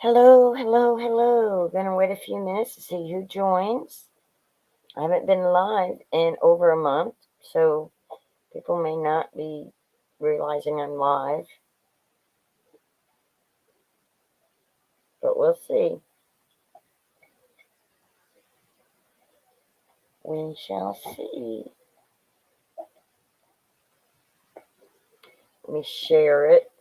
Hello, hello, hello. Gonna wait a few minutes to see who joins. I haven't been live in over a month, so people may not be realizing I'm live, but we'll see. We shall see. Let me share it.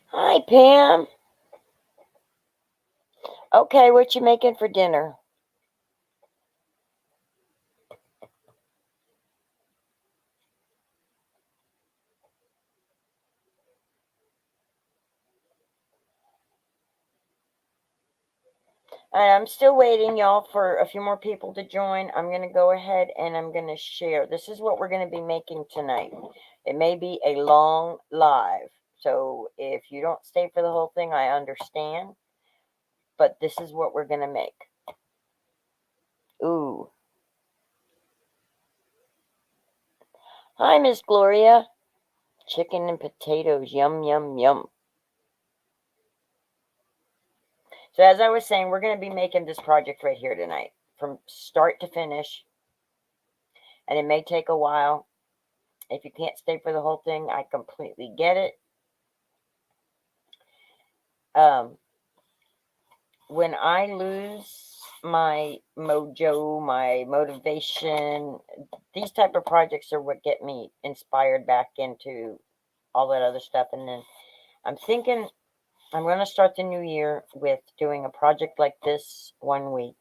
Hi, Pam. Okay, what you making for dinner? All right, I'm still waiting, y'all, for a few more people to join. I'm going to go ahead and I'm going to share. This is what we're going to be making tonight. It may be a long live, so if you don't stay for the whole thing, I understand. But this is what we're going to make. Ooh. Hi, Miss Gloria. Chicken and potatoes. Yum, yum, yum. So as I was saying, we're going to be making this project right here tonight from start to finish. And it may take a while. If you can't stay for the whole thing, I completely get it. Um, when I lose my mojo, my motivation, these type of projects are what get me inspired back into all that other stuff. And then I'm thinking I'm going to start the new year with doing a project like this one week,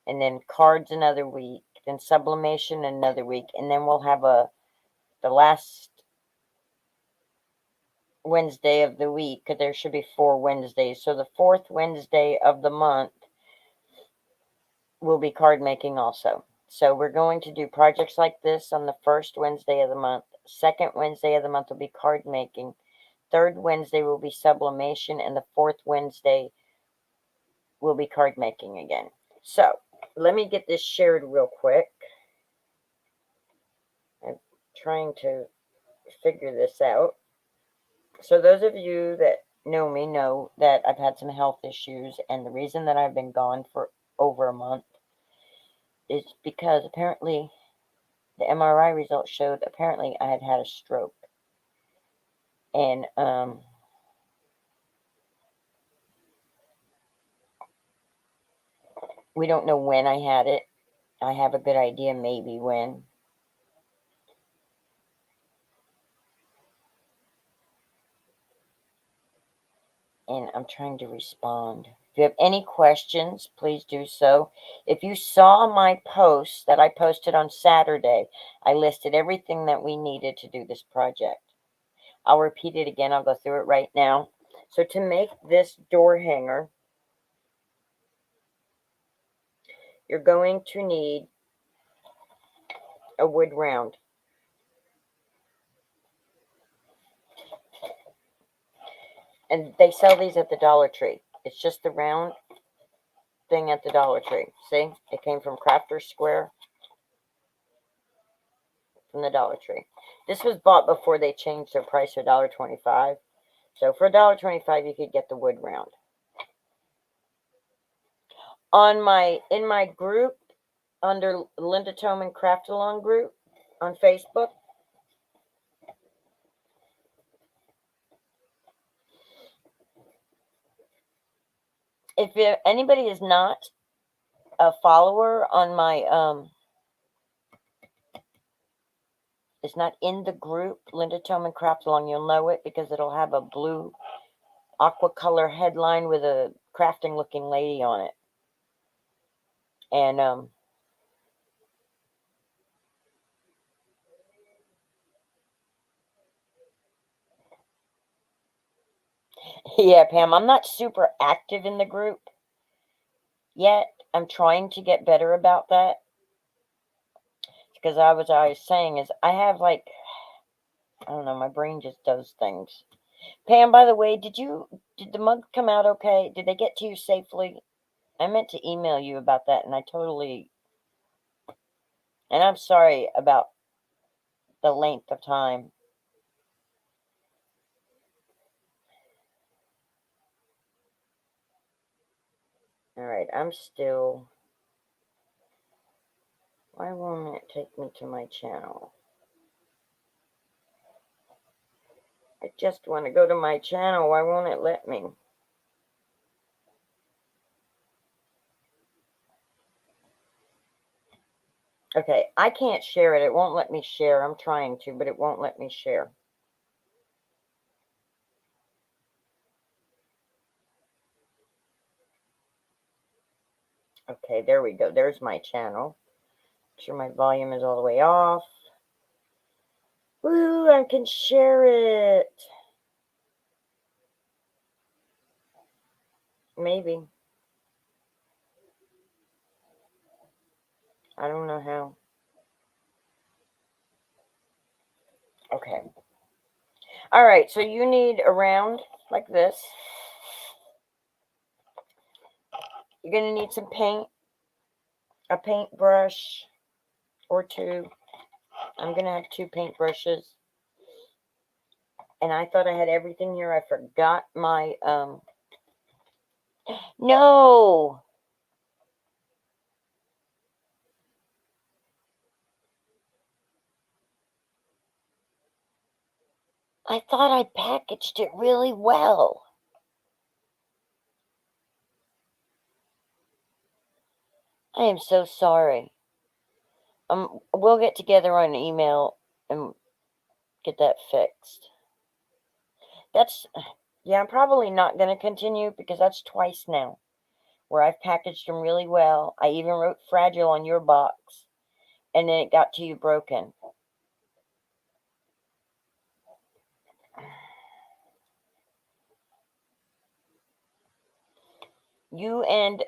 and then cards another week, then sublimation another week, and then we'll have the last Wednesday of the week, because there should be 4 Wednesdays. So the fourth Wednesday of the month will be card making also. So we're going to do projects like this on the first Wednesday of the month. Second Wednesday of the month will be card making. Third Wednesday will be sublimation, and the fourth Wednesday will be card making again. So let me get this shared real quick. I'm trying to figure this out. So those of you that know me know that I've had some health issues, and the reason that I've been gone for over a month is because apparently the MRI results showed apparently I had had a stroke. And we don't know when I had it. I have a good idea maybe when. And I'm trying to respond. If you have any questions, please do so. If you saw my post that I posted on Saturday, I listed everything that we needed to do this project. I'll repeat it again. I'll go through it right now. So to make this door hanger, you're going to need a wood round. And they sell these at the Dollar Tree. It's just the round thing at the Dollar Tree. See? It came from Crafter Square from the Dollar Tree. This was bought before they changed their price to $1.25. So for $1.25 you could get the wood round. In my group under Linda Toman Craft Along group on Facebook, if anybody is not a follower on my, is not in the group, Linda Toman Craft Along, you'll know it because it'll have a blue aqua color headline with a crafting looking lady on it. And yeah, Pam, I'm not super active in the group yet. I'm trying to get better about that. Because I was saying is I have like, I don't know, my brain just does things. Pam, by the way, did the mug come out okay? Did they get to you safely? I meant to email you about that and I totally, and I'm sorry about the length of time. All right, I'm still, why won't it take me to my channel? I just want to go to my channel. Why won't it let me? Okay, I can't share it. It won't let me share. I'm trying to, but it won't let me share. Okay, there we go. There's my channel. Make sure my volume is all the way off. Woo, I can share it. Maybe. I don't know how. Okay. All right, so you need a round like this. You're going to need some paint, a paintbrush or two. I'm going to have two paintbrushes. And I thought I had everything here. I forgot my, no. I thought I packaged it really well. I am so sorry. We'll get together on email and get that fixed. That's, yeah, I'm probably not going to continue because that's twice now where I've packaged them really well. I even wrote fragile on your box and then it got to you broken. You and,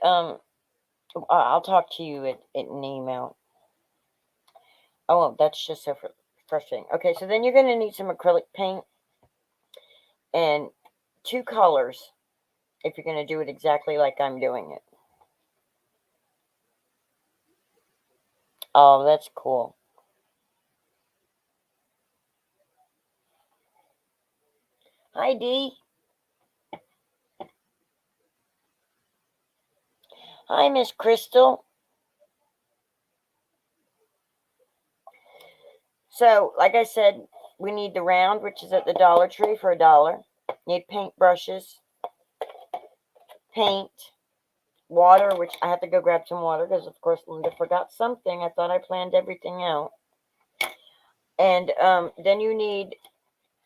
I'll talk to you in an email. Oh, that's just so frustrating. Okay, so then you're going to need some acrylic paint and two colors if you're going to do it exactly like I'm doing it. Oh, that's cool. Hi, Dee. Hi, Miss Crystal. So, like I said, we need the round, which is at the Dollar Tree for $1. Need paint brushes, paint, water, which I have to go grab some water because, of course, Linda forgot something. I thought I planned everything out. And then you need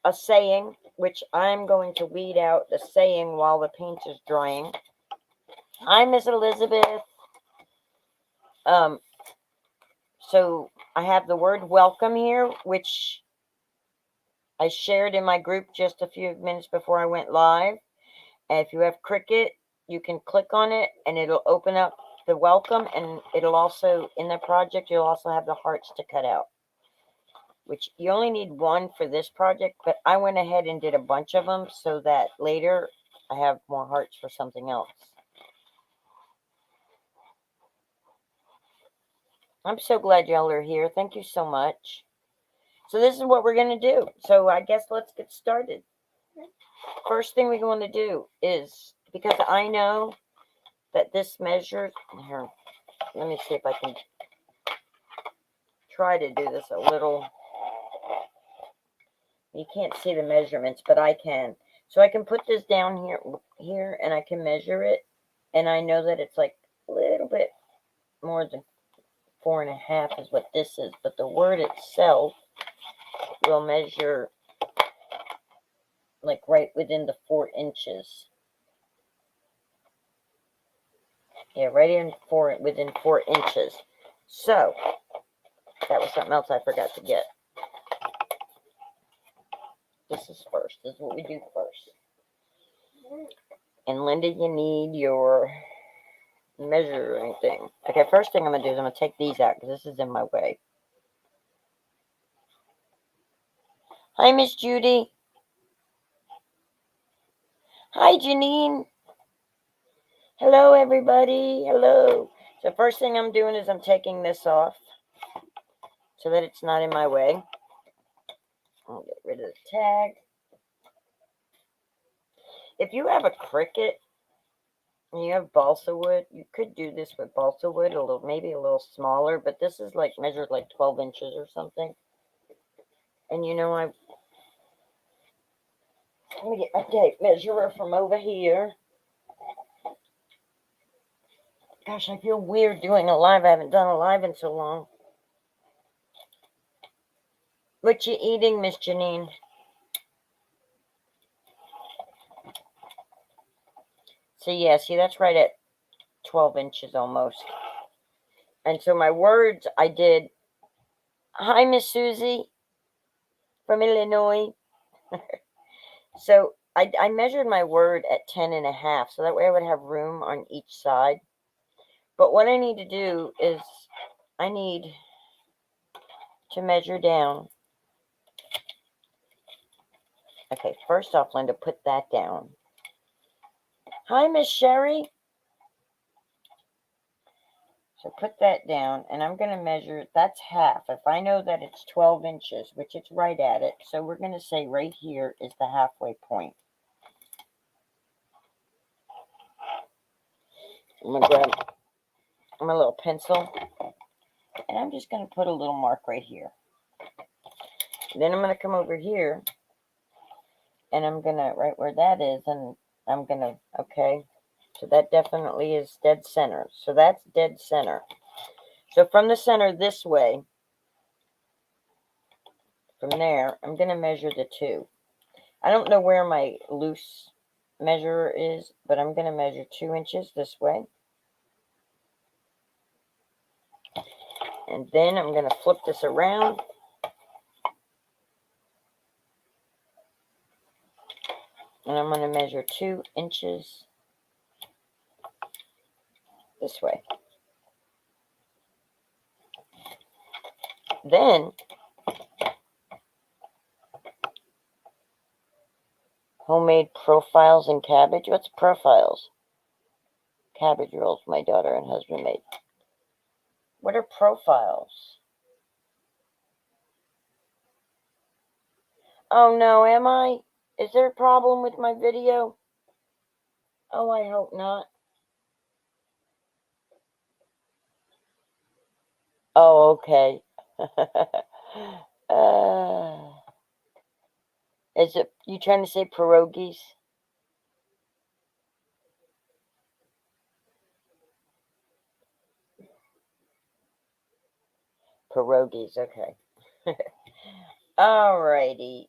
a saying, which I'm going to weed out the saying while the paint is drying. Hi, Miss Elizabeth. So I have the word welcome here, which I shared in my group just a few minutes before I went live. And if you have Cricut, you can click on it and it'll open up the welcome, and it'll also, in the project, you'll also have the hearts to cut out, which you only need one for this project, but I went ahead and did a bunch of them so that later I have more hearts for something else. I'm so glad y'all are here. Thank you so much. So this is what we're going to do. So I guess let's get started. First thing we're going to do is, because I know that this measures, here, let me see if I can try to do this a little. You can't see the measurements, but I can. So I can put this down here, and I can measure it. And I know that it's like a little bit more than 4.5 is what this is. But the word itself will measure like right within the 4 inches. Yeah, right in within 4 inches. So that was something else I forgot to get. This is first. This is what we do first. And Linda, you need your measuring thing. Okay, first thing I'm going to do is I'm going to take these out because this is in my way. Hi, Miss Judy. Hi, Janine. Hello, everybody. Hello. So first thing I'm doing is I'm taking this off so that it's not in my way. I'll get rid of the tag. If you have a Cricut and you have balsa wood, you could do this with balsa wood, maybe a little smaller, but this is like measured like 12 inches or something. And you know, let me get my tape measurer from over here. Gosh, I feel weird doing a live. I haven't done a live in so long. What you eating, Miss Janine? So yeah, see, that's right at 12 inches almost. And so my words, I did. Hi, Miss Susie from Illinois. So I measured my word at 10.5, so that way I would have room on each side. But what I need to do is I need to measure down. Okay, first off, Linda, put that down. Hi, Miss Sherry. So put that down, and I'm going to measure, that's half. If I know that it's 12 inches, which it's right at it, so we're going to say right here is the halfway point. I'm going to grab my little pencil, and I'm just going to put a little mark right here. And then I'm going to come over here, and I'm going to, right where that is, and I'm going to, okay, so that definitely is dead center. So that's dead center. So from the center this way, from there, I'm going to measure the 2. I don't know where my loose measurer is, but I'm going to measure 2 inches this way. And then I'm going to flip this around. And I'm going to measure 2 inches this way. Then, homemade profiles and cabbage. What's profiles? Cabbage rolls my daughter and husband made. What are profiles? Oh no, am I? Is there a problem with my video? Oh, I hope not. Oh, okay. Is it, you trying to say pierogies? Pierogies, okay. Alrighty.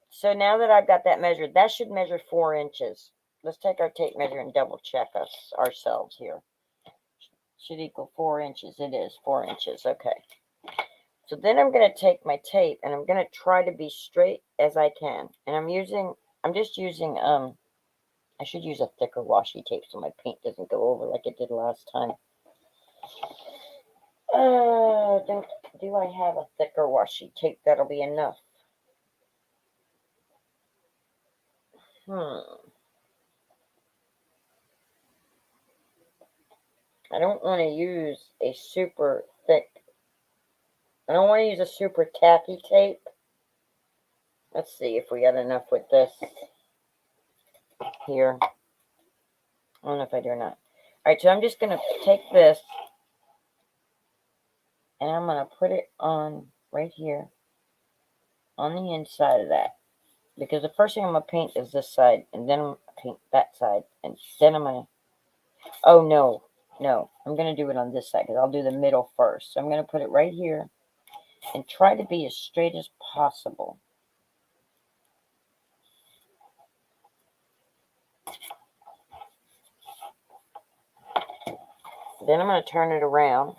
So now that I've got that measured, that should measure 4 inches. Let's take our tape measure and double check ourselves here. Should equal 4 inches. It is 4 inches. Okay. So then I'm going to take my tape and I'm going to try to be straight as I can. And I'm just using, I should use a thicker washi tape so my paint doesn't go over like it did last time. Do I have a thicker washi tape? That'll be enough. I don't want to use a super thick. I don't want to use a super tacky tape. Let's see if we got enough with this here. I don't know if I do or not. All right, so I'm just going to take this and I'm going to put it on right here on the inside of that. Because the first thing I'm going to paint is this side, and then I'm going to paint that side, and then I'm going to, oh no, No, I'm going to do it on this side because I'll do the middle first. So I'm going to put it right here and try to be as straight as possible. Then I'm going to turn it around.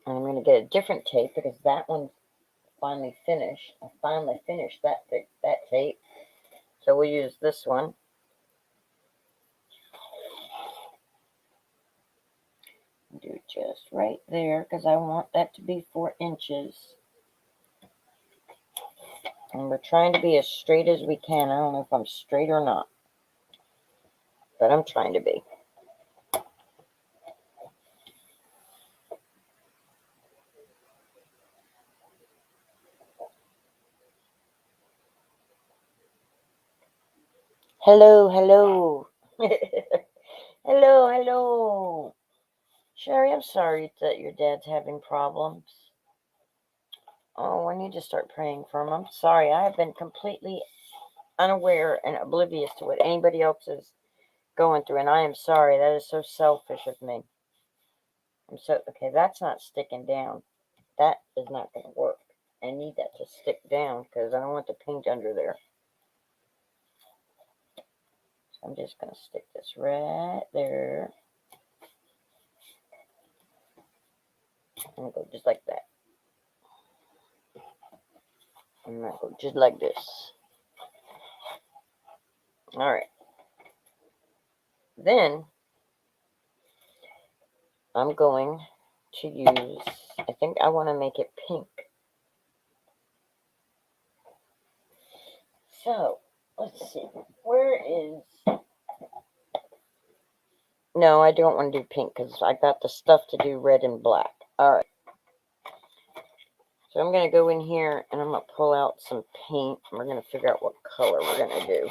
And I'm going to get a different tape because that one's finally finished. I finally finished that tape. So we'll use this one. Do just right there because I want that to be 4 inches. And we're trying to be as straight as we can. I don't know if I'm straight or not, but I'm trying to be. Hello, hello. Hello, hello. Sherry, I'm sorry that your dad's having problems. Oh, I need to start praying for him. I'm sorry. I have been completely unaware and oblivious to what anybody else is going through, and I am sorry. That is so selfish of me. Okay, that's not sticking down. That is not going to work. I need that to stick down because I don't want the paint under there. So I'm just going to stick this right there. And go just like that. I'm going to go just like this. Alright. Then, I'm going to use, I think I want to make it pink. So, let's see. Where is... No, I don't want to do pink because I got the stuff to do red and black. Alright. So I'm going to go in here and I'm going to pull out some paint. And we're going to figure out what color we're going to do.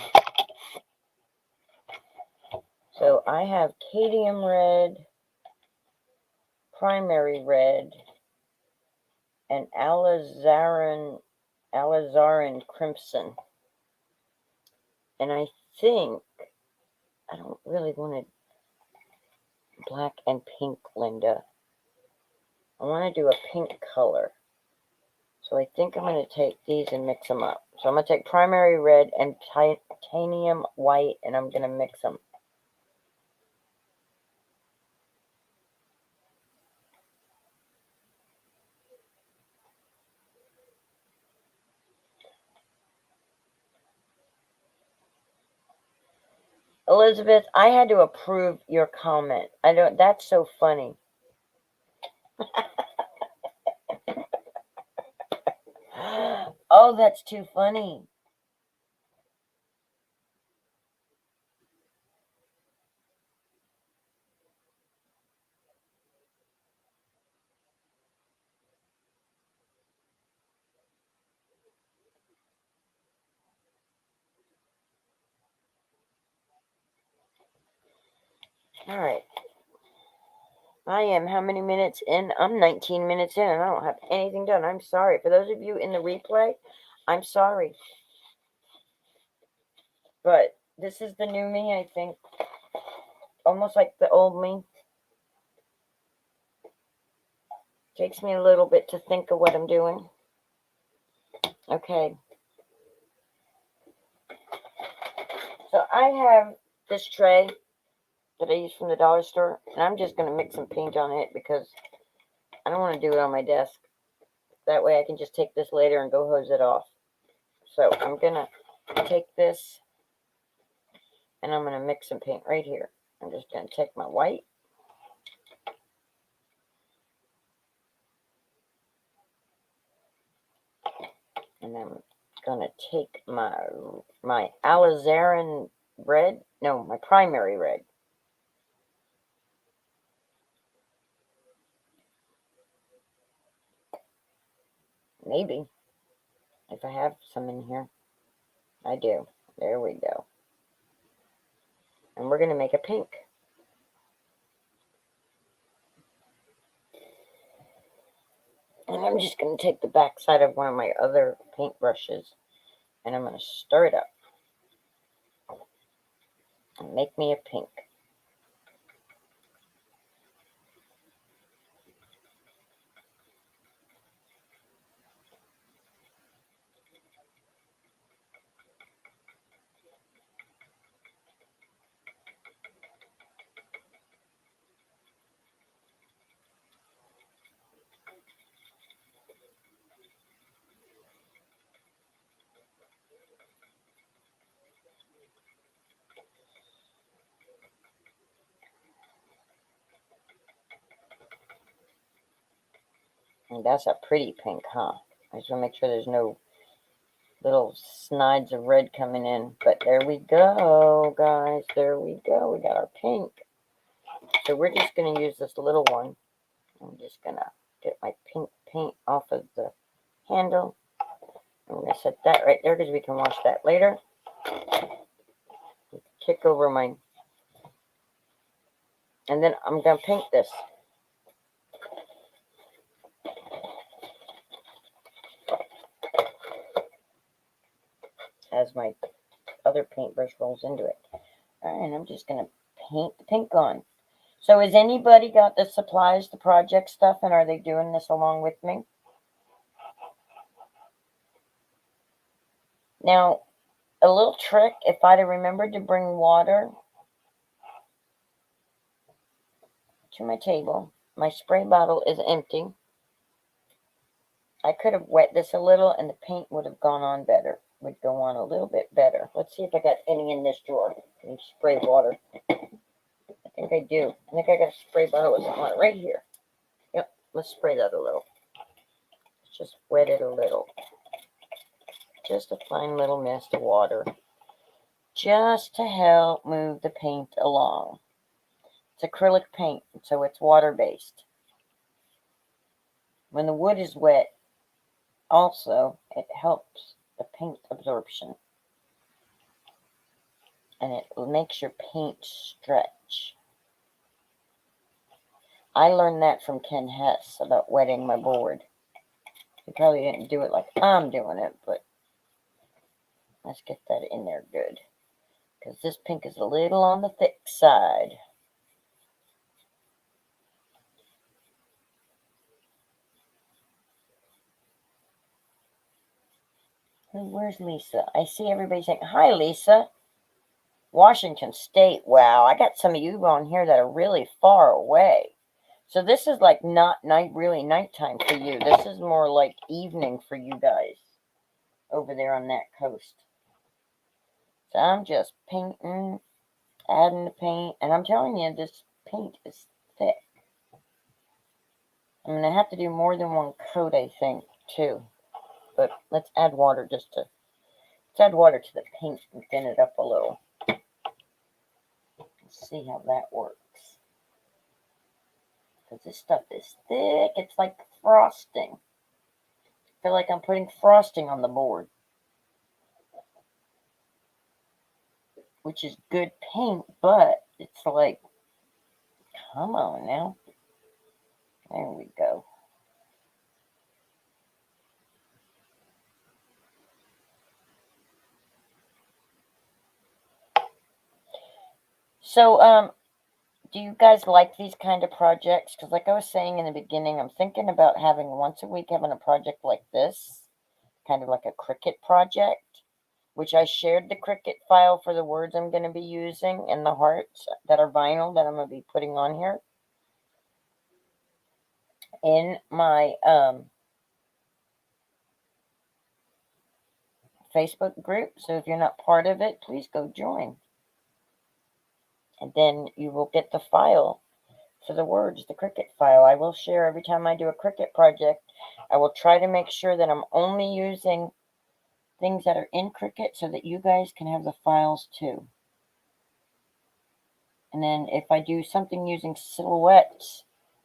So I have cadmium red, primary red, and alizarin crimson. And I think I don't really want it black and pink, Linda. I want to do a pink color. So I think I'm going to take these and mix them up. So I'm going to take primary red and titanium white, and I'm going to mix them. Elizabeth, I had to approve your comment. That's so funny. Oh, that's too funny. All right. I am how many minutes in? I'm 19 minutes in and I don't have anything done. I'm sorry. For those of you in the replay, I'm sorry. But this is the new me, I think. Almost like the old me. Takes me a little bit to think of what I'm doing. Okay. So I have this tray that I use from the dollar store. And I'm just going to mix some paint on it because I don't want to do it on my desk. That way I can just take this later and go hose it off. So I'm going to take this and I'm going to mix some paint right here. I'm just going to take my white. And I'm going to take my alizarin red. No, my primary red. Maybe. If I have some in here. I do. There we go. And we're going to make a pink. And I'm just going to take the back side of one of my other paint brushes And I'm going to stir it up and make me a pink. And that's a pretty pink, huh? I just want to make sure there's no little snides of red coming in. But there we go, guys. There we go. We got our pink. So we're just going to use this little one. I'm just going to get my pink paint off of the handle. I'm going to set that right there because we can wash that later. Kick over my... And then I'm going to paint this. As my other paintbrush rolls into it. Alright, and I'm just going to paint the pink on. So has anybody got the supplies, the project stuff, and are they doing this along with me? Now, a little trick, if I'd have remembered to bring water to my table, my spray bottle is empty. I could have wet this a little and the paint would have gone on better, would go on a little bit better. Let's see if I got any in this drawer. Any spray water. I think I do. I think I got a spray bottle with some on it right here. Yep, let's spray that a little. Let's just wet it a little. Just a fine little mist of water. Just to help move the paint along. It's acrylic paint, so it's water-based. When the wood is wet, also, it helps the paint absorption. And it makes your paint stretch. I learned that from Ken Hess about wetting my board. He probably didn't do it like I'm doing it, but let's get that in there good. Because this pink is a little on the thick side. Where's Lisa? I see everybody saying, hi, Lisa. Washington State. Wow, I got some of you on here that are really far away. So this is like not really nighttime for you. This is more like evening for you guys over there on that coast. So I'm just painting, adding the paint, and I'm telling you, this paint is thick. I'm going to have to do more than one coat, I think, too. But let's add water let's add water to the paint and thin it up a little. Let's see how that works. Because this stuff is thick. It's like frosting. I feel like I'm putting frosting on the board. Which is good paint, but it's like, come on now. There we go. So, do you guys like these kind of projects? Because like I was saying in the beginning, I'm thinking about having once a week having a project like this, kind of like a Cricut project, which I shared the Cricut file for the words I'm going to be using and the hearts that are vinyl that I'm going to be putting on here in my Facebook group. So if you're not part of it, please go join. And then you will get the file for the words, the Cricut file. I will share every time I do a Cricut project. I will try to make sure that I'm only using things that are in Cricut so that you guys can have the files too. And then if I do something using silhouettes,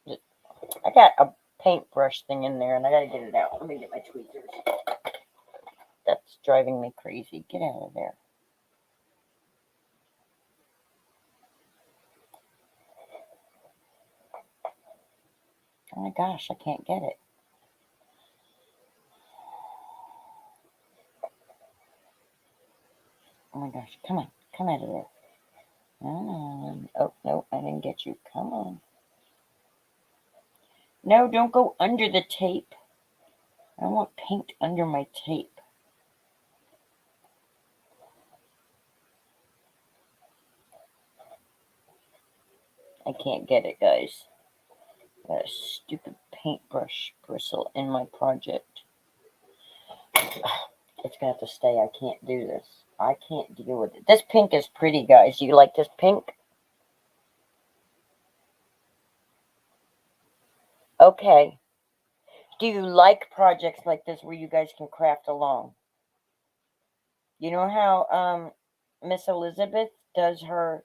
I got a paintbrush thing in there and I got to get it out. Let me get my tweezers. That's driving me crazy. Get out of there. Oh my gosh, I can't get it. Oh my gosh, come on. Come out of there. Oh, no, I didn't get you. Come on. No, don't go under the tape. I don't want paint under my tape. I can't get it, guys. Got a stupid paintbrush bristle in my project. It's gonna have to stay. I can't do this. I can't deal with it. This pink is pretty, guys. Do you like this pink? Okay. Do you like projects like this where you guys can craft along? You know how Miss Elizabeth does her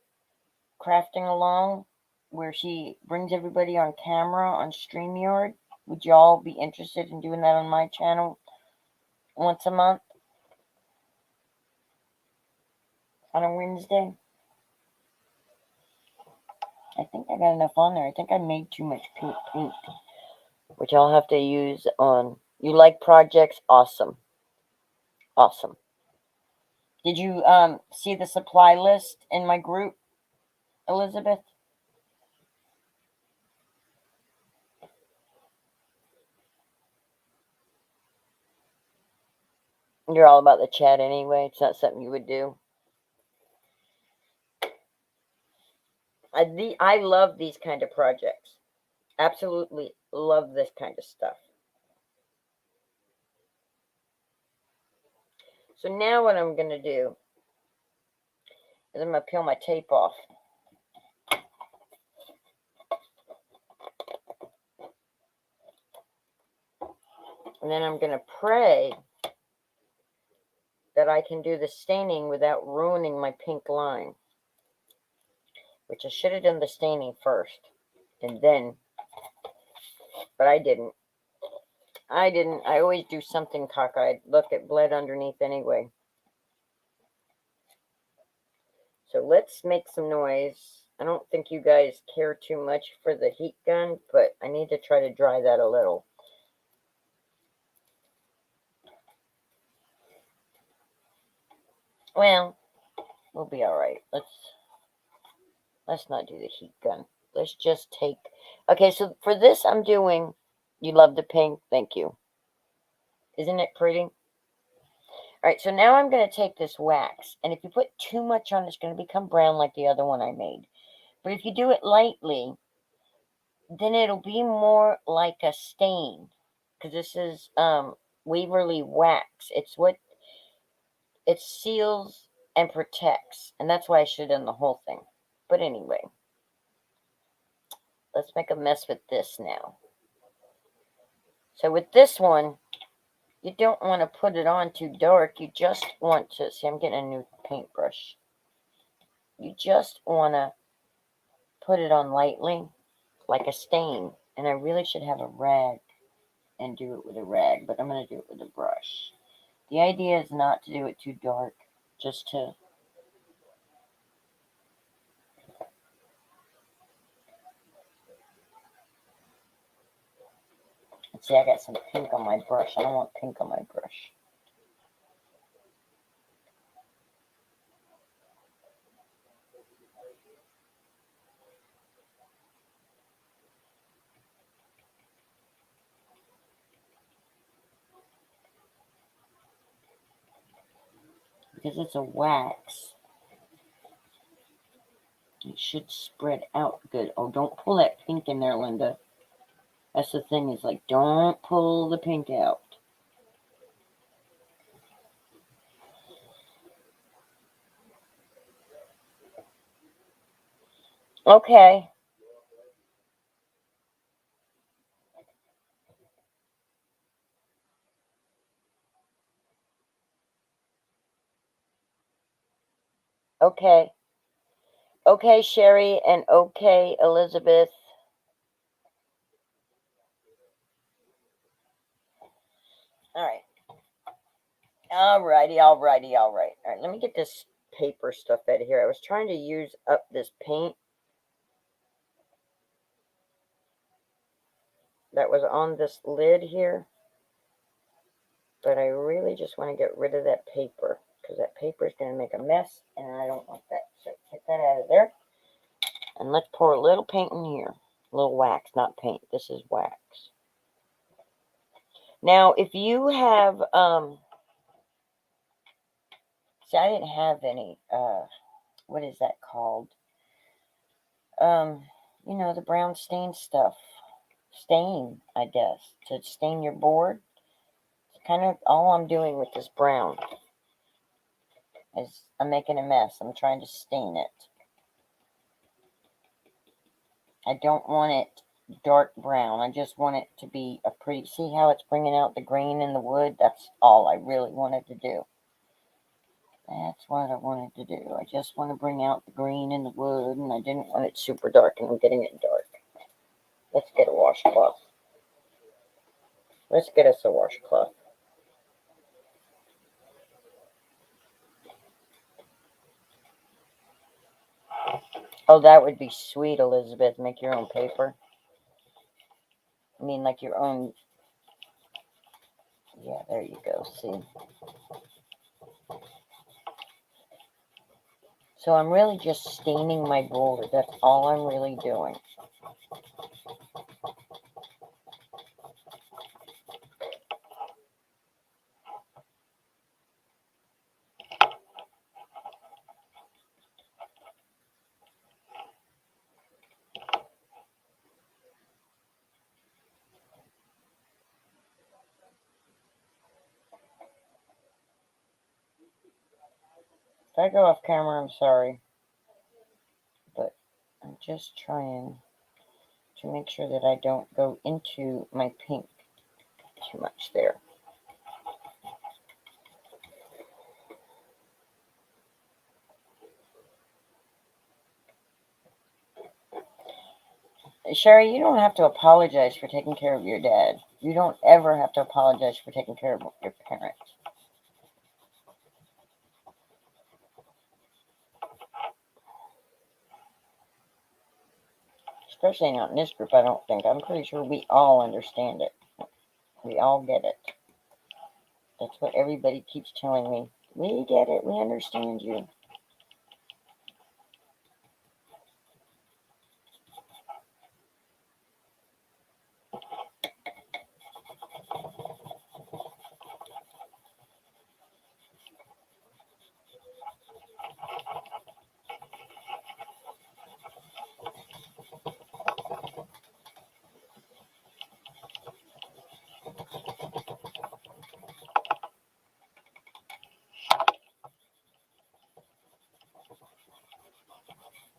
crafting along, where she brings everybody on camera on StreamYard? Would y'all be interested in doing that on my channel once a month on a Wednesday? I think I got enough on there. I think I made too much pink paint, which I'll have to use on. You like projects? Awesome. Awesome. Did you see the supply list in my group, Elizabeth? You're all about the chat anyway. It's not something you would do. I love these kind of projects. Absolutely love this kind of stuff. So now what I'm going to do is I'm going to peel my tape off. And then I'm going to pray that I can do the staining without ruining my pink line. Which I should have done the staining first. And then, but I didn't. I always do something cockeyed. Look, it bled underneath anyway. So let's make some noise. I don't think you guys care too much for the heat gun, but I need to try to dry that a little. Well, we'll be all right. Let's not do the heat gun. Let's just take. Okay, so for this I'm doing. You love the pink. Thank you. Isn't it pretty? All right, so now I'm going to take this wax, and if you put too much on, it's going to become brown like the other one I made. But if you do it lightly, then it'll be more like a stain, because this is Waverly wax. It's what it seals and protects, and that's why I should have done the whole thing. But anyway, let's make a mess with this now. So with this one, you don't want to put it on too dark. You just want to, see, I'm getting a new paintbrush. You just want to put it on lightly, like a stain. And I really should have a rag and do it with a rag, but I'm going to do it with a brush. The idea is not to do it too dark, just to... See, I got some pink on my brush. I don't want pink on my brush. Because it's a wax, it should spread out good. Oh, don't pull that pink in there, Linda. That's the thing, is like, don't pull the pink out. Okay. Okay. Okay, Sherry, and okay, Elizabeth. All right. Alrighty, alrighty, alright. Alright, let me get this paper stuff out of here. I was trying to use up this paint that was on this lid here. But I really just want to get rid of that paper, because that paper is going to make a mess, and I don't want that. So get that out of there. And let's pour a little paint in here. A little wax, not paint. This is wax. Now, if you have, see, I didn't have any, what is that called? You know, the brown stain stuff. Stain, I guess, to stain your board. It's kind of all I'm doing with this brown. Is I'm making a mess. I'm trying to stain it. I don't want it dark brown. I just want it to be a pretty... See how it's bringing out the green in the wood? That's all I really wanted to do. That's what I wanted to do. I just want to bring out the green in the wood, and I didn't want it super dark, and I'm getting it dark. Let's get a washcloth. Let's get us a washcloth. Oh, that would be sweet, Elizabeth. Make your own paper. I mean, like your own... Yeah, there you go. See? So I'm really just staining my board. That's all I'm really doing. If I go off camera, I'm sorry. But I'm just trying to make sure that I don't go into my pink too much there. Sherry, you don't have to apologize for taking care of your dad. You don't ever have to apologize for taking care of your parents. Especially not in this group, I don't think. I'm pretty sure we all understand it. We all get it. That's what everybody keeps telling me. We get it. We understand you.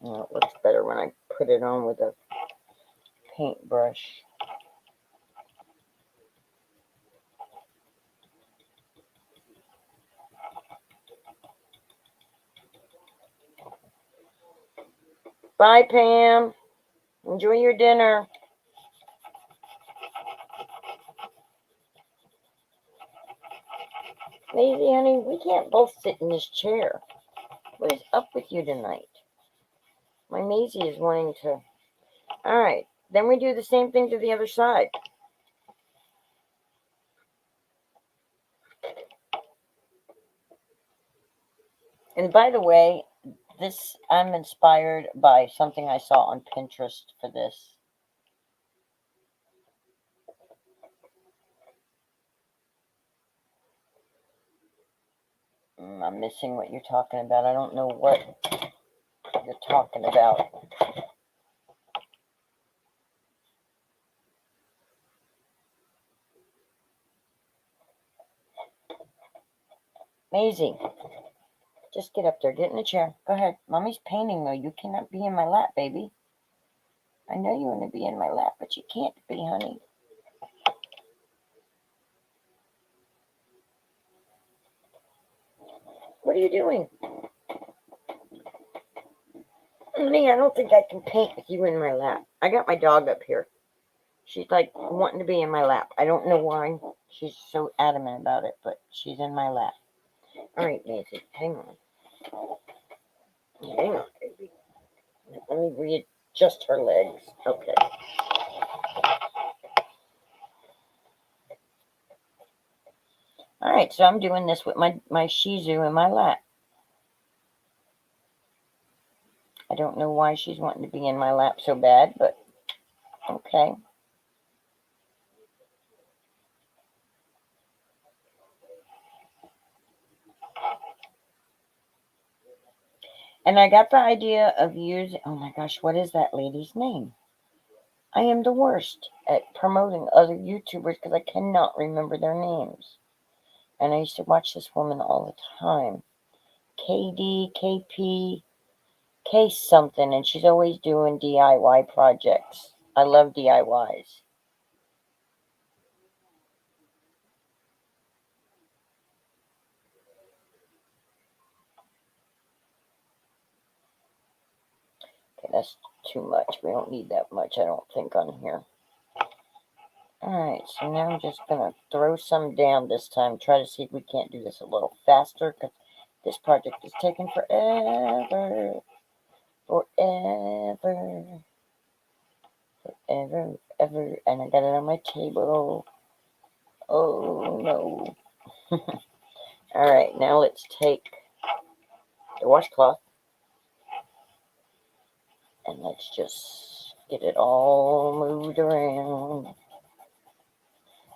Well, it looks better when I put it on with a paintbrush. Bye, Pam. Enjoy your dinner. Maisie, honey, we can't both sit in this chair. What is up with you tonight? My Maisie is wanting to... All right. Then we do the same thing to the other side. And by the way, this, I'm inspired by something I saw on Pinterest for this. I'm missing what you're talking about. I don't know what you're talking about. Maisie, just get up there. Get in the chair. Go ahead. Mommy's painting, though. You cannot be in my lap, baby. I know you want to be in my lap, but you can't be, honey. What are you doing? Honey, I don't think I can paint with you in my lap. I got my dog up here. She's like wanting to be in my lap. I don't know why. She's so adamant about it, but she's in my lap. All right, Maisie, hang on. Hang on, baby. Let me readjust her legs. Okay. All right, so I'm doing this with my Shih Tzu in my lap. I don't know why she's wanting to be in my lap so bad, but okay. And I got the idea of using, oh my gosh, what is that lady's name? I am the worst at promoting other YouTubers because I cannot remember their names. And I used to watch this woman all the time. KD, KP, K something, and she's always doing DIY projects. I love DIYs. Okay, that's too much. We don't need that much, I don't think, on here. Alright, so now I'm just going to throw some down this time. Try to see if we can't do this a little faster, because this project is taking forever. Forever. Forever, ever. And I got it on my table. Oh, no. Alright, now let's take the washcloth. And let's just get it all moved around.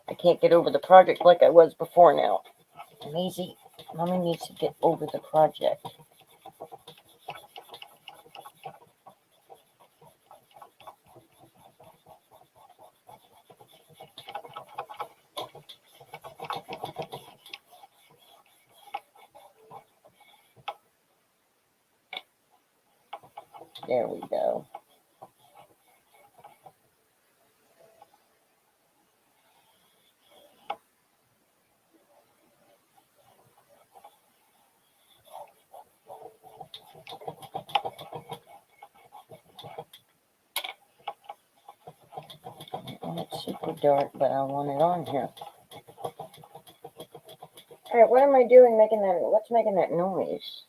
I can't get over the project like I was before now. Maisie, Mommy needs to get over the project. There we go. It's super dark, but I want it on here. Alright, what am I doing making that? What's making that noise?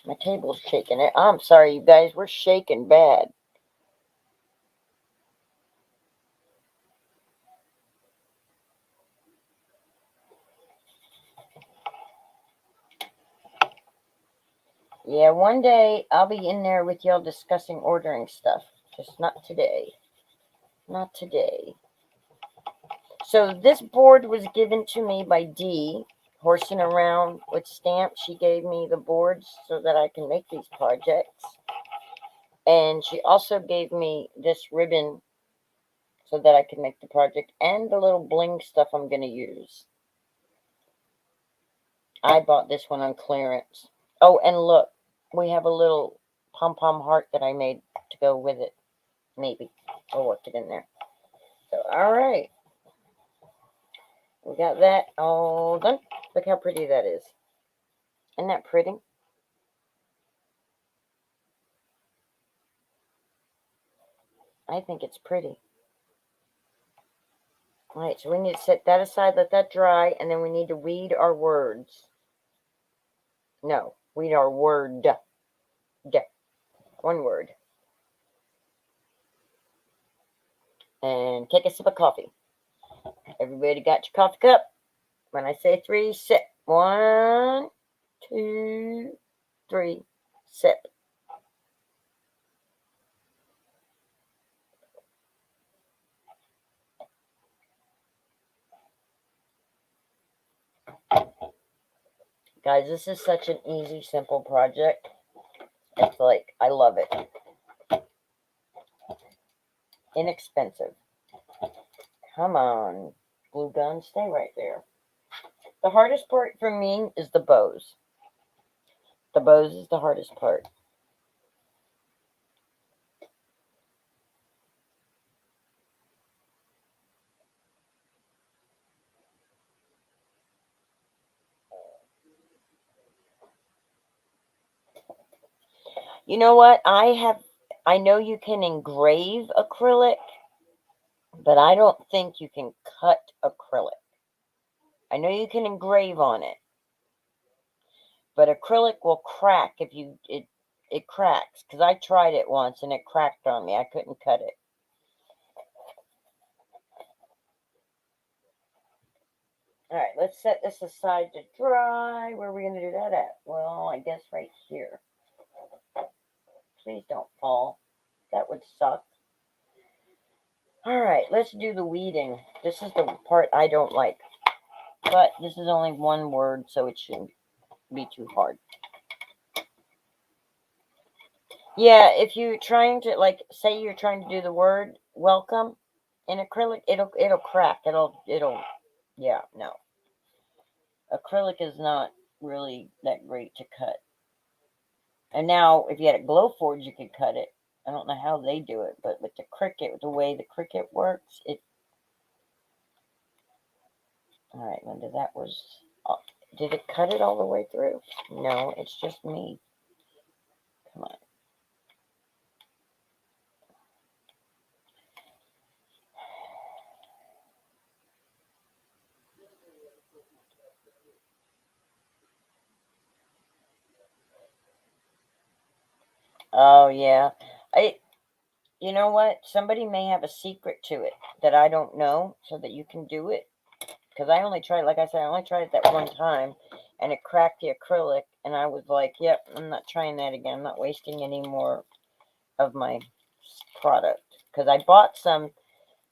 My table's shaking it. I'm sorry, you guys. We're shaking bad. Yeah, one day I'll be in there with y'all discussing ordering stuff. Just not today. Not today. So this board was given to me by Dee, horsing around with stamps. She gave me the boards so that I can make these projects. And she also gave me this ribbon so that I can make the project and the little bling stuff I'm going to use. I bought this one on clearance. Oh, and look, we have a little pom-pom heart that I made to go with it. Maybe. I'll work it in there. So, all right. We got that all done. Look how pretty that is. Isn't that pretty? I think it's pretty. All right, so we need to set that aside, let that dry, and then we need to weed our words. No, weed our word. One word. And take a sip of coffee. Everybody got your coffee cup? When I say 3, sip. 1, 2, 3, sip. Guys, this is such an easy, simple project. It's like, I love it. Inexpensive. Come on, glue gun, stay right there. The hardest part for me is the bows. The bows is the hardest part. You know what? I know you can engrave acrylic, but I don't think you can cut acrylic. I know you can engrave on it, but acrylic will crack if it cracks, because I tried it once and it cracked on me. I couldn't cut it. All right, let's set this aside to dry. Where are we going to do that at? Well, I guess right here. Please don't fall. That would suck. All right, let's do the weeding. This is the part I don't like. But this is only one word, so it shouldn't be too hard. Yeah, if you're trying to, like, say you're trying to do the word welcome in acrylic, it'll crack. Yeah, no. Acrylic is not really that great to cut. And now, if you had a Glowforge, you could cut it. I don't know how they do it, but with the Cricut, the way the Cricut works, it. All right, Linda, that was. Did it cut it all the way through? No, it's just me. Come on. Oh yeah, I. You know what? Somebody may have a secret to it that I don't know, so that you can do it. Because I only tried, like I said, I only tried it that one time, and it cracked the acrylic, and I was like, "Yep, I'm not trying that again. I'm not wasting any more of my product." Because I bought some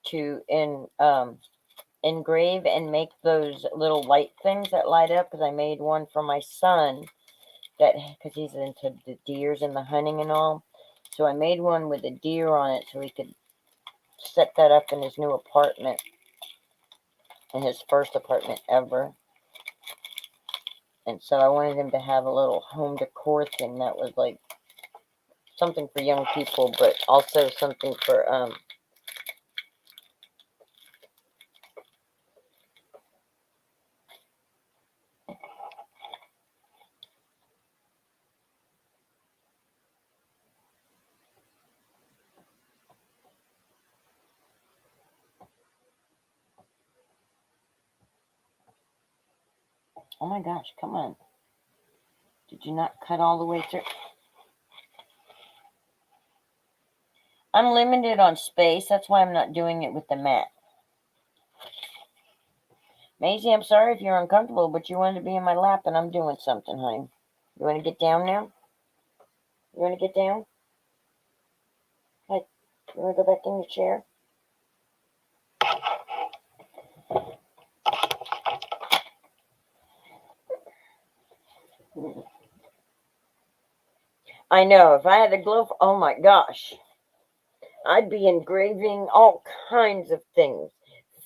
to engrave and make those little light things that light up. Because I made one for my son because he's into the deers and the hunting and all. So I made one with a deer on it, so he could set that up in his new apartment, in his first apartment ever. And so I wanted him to have a little home decor thing that was like something for young people, but also something for oh my gosh, come on. Did you not cut all the way through? I'm limited on space. That's why I'm not doing it with the mat. Maisie, I'm sorry if you're uncomfortable, but you wanted to be in my lap and I'm doing something, honey. You want to get down now? You want to get down? Hey, you want to go back in your chair? I know. If I had a glove, oh my gosh. I'd be engraving all kinds of things.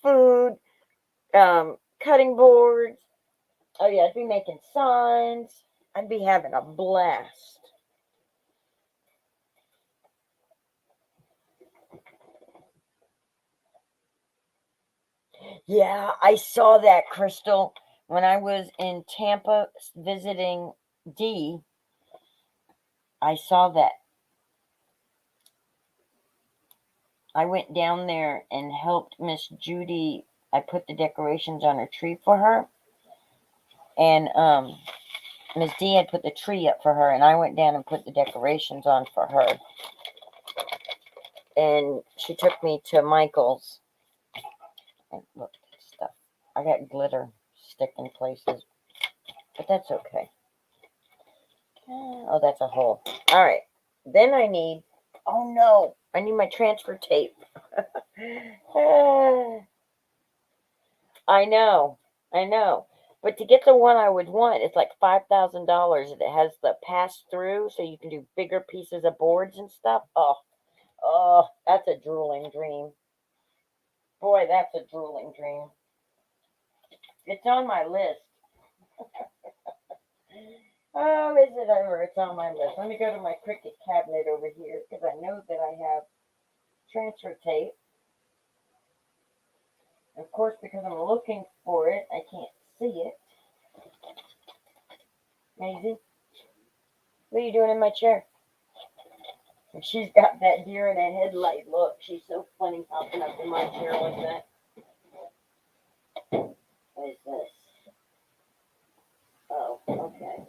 Food, cutting boards. Oh yeah, I'd be making signs. I'd be having a blast. Yeah, I saw that, Crystal. When I was in Tampa visiting Dee, I saw that. I went down there and helped Miss Judy. I put the decorations on her tree for her. And Miss D had put the tree up for her, and I went down and put the decorations on for her. And she took me to Michael's. And look at this stuff. I got glitter sticking places, but that's okay. Oh, that's a hole. All right. Then I need. Oh no! I need my transfer tape. I know. I know. But to get the one I would want, it's like $5,000. It has the pass through, so you can do bigger pieces of boards and stuff. Oh, that's a drooling dream. Boy, that's a drooling dream. It's on my list. Oh, is it ever? It's on my list. Let me go to my Cricut cabinet over here because I know that I have transfer tape. Of course, because I'm looking for it, I can't see it. Maisie, what are you doing in my chair? And she's got that deer in a headlight look. She's so funny popping up in my chair like that. What is this? Oh, okay.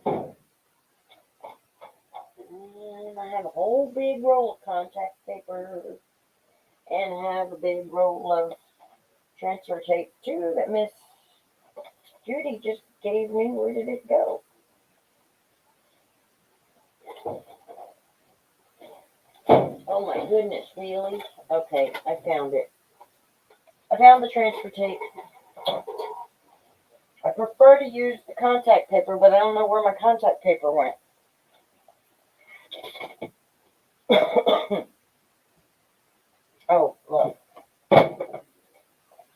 And I have a whole big roll of contact paper and have a big roll of transfer tape too that Miss Judy just gave me, where did it go? Oh my goodness, really? Okay, I found it. I found the transfer tape. I prefer to use the contact paper, but I don't know where my contact paper went. Oh, look.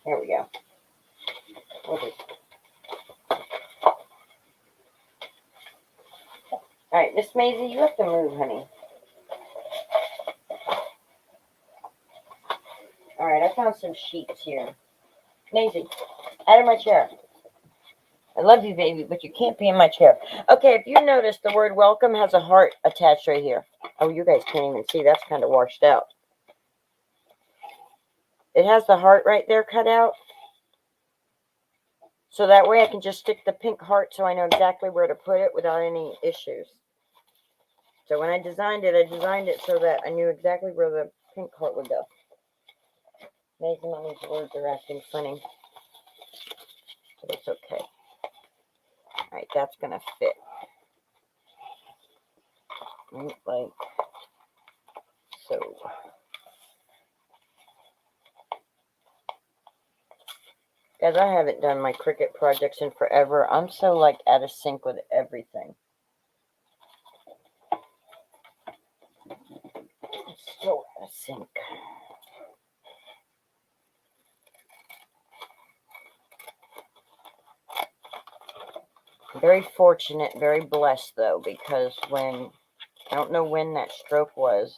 Here we go. Alright, Miss Maisie, you have to move, honey. Alright, I found some sheets here. Maisie, out of my chair. I love you, baby, but you can't be in my chair. Okay, if you notice, the word welcome has a heart attached right here. Oh, you guys can't even see. That's kind of washed out. It has the heart right there cut out. So that way I can just stick the pink heart so I know exactly where to put it without any issues. So when I designed it so that I knew exactly where the pink heart would go. Maybe Mommy's words are acting funny. But it's okay. Alright, that's going to fit. Like so. Guys, I haven't done my Cricut projects in forever. I'm so like out of sync with everything. So out of sync. Very fortunate, very blessed though, because when I don't know when that stroke was,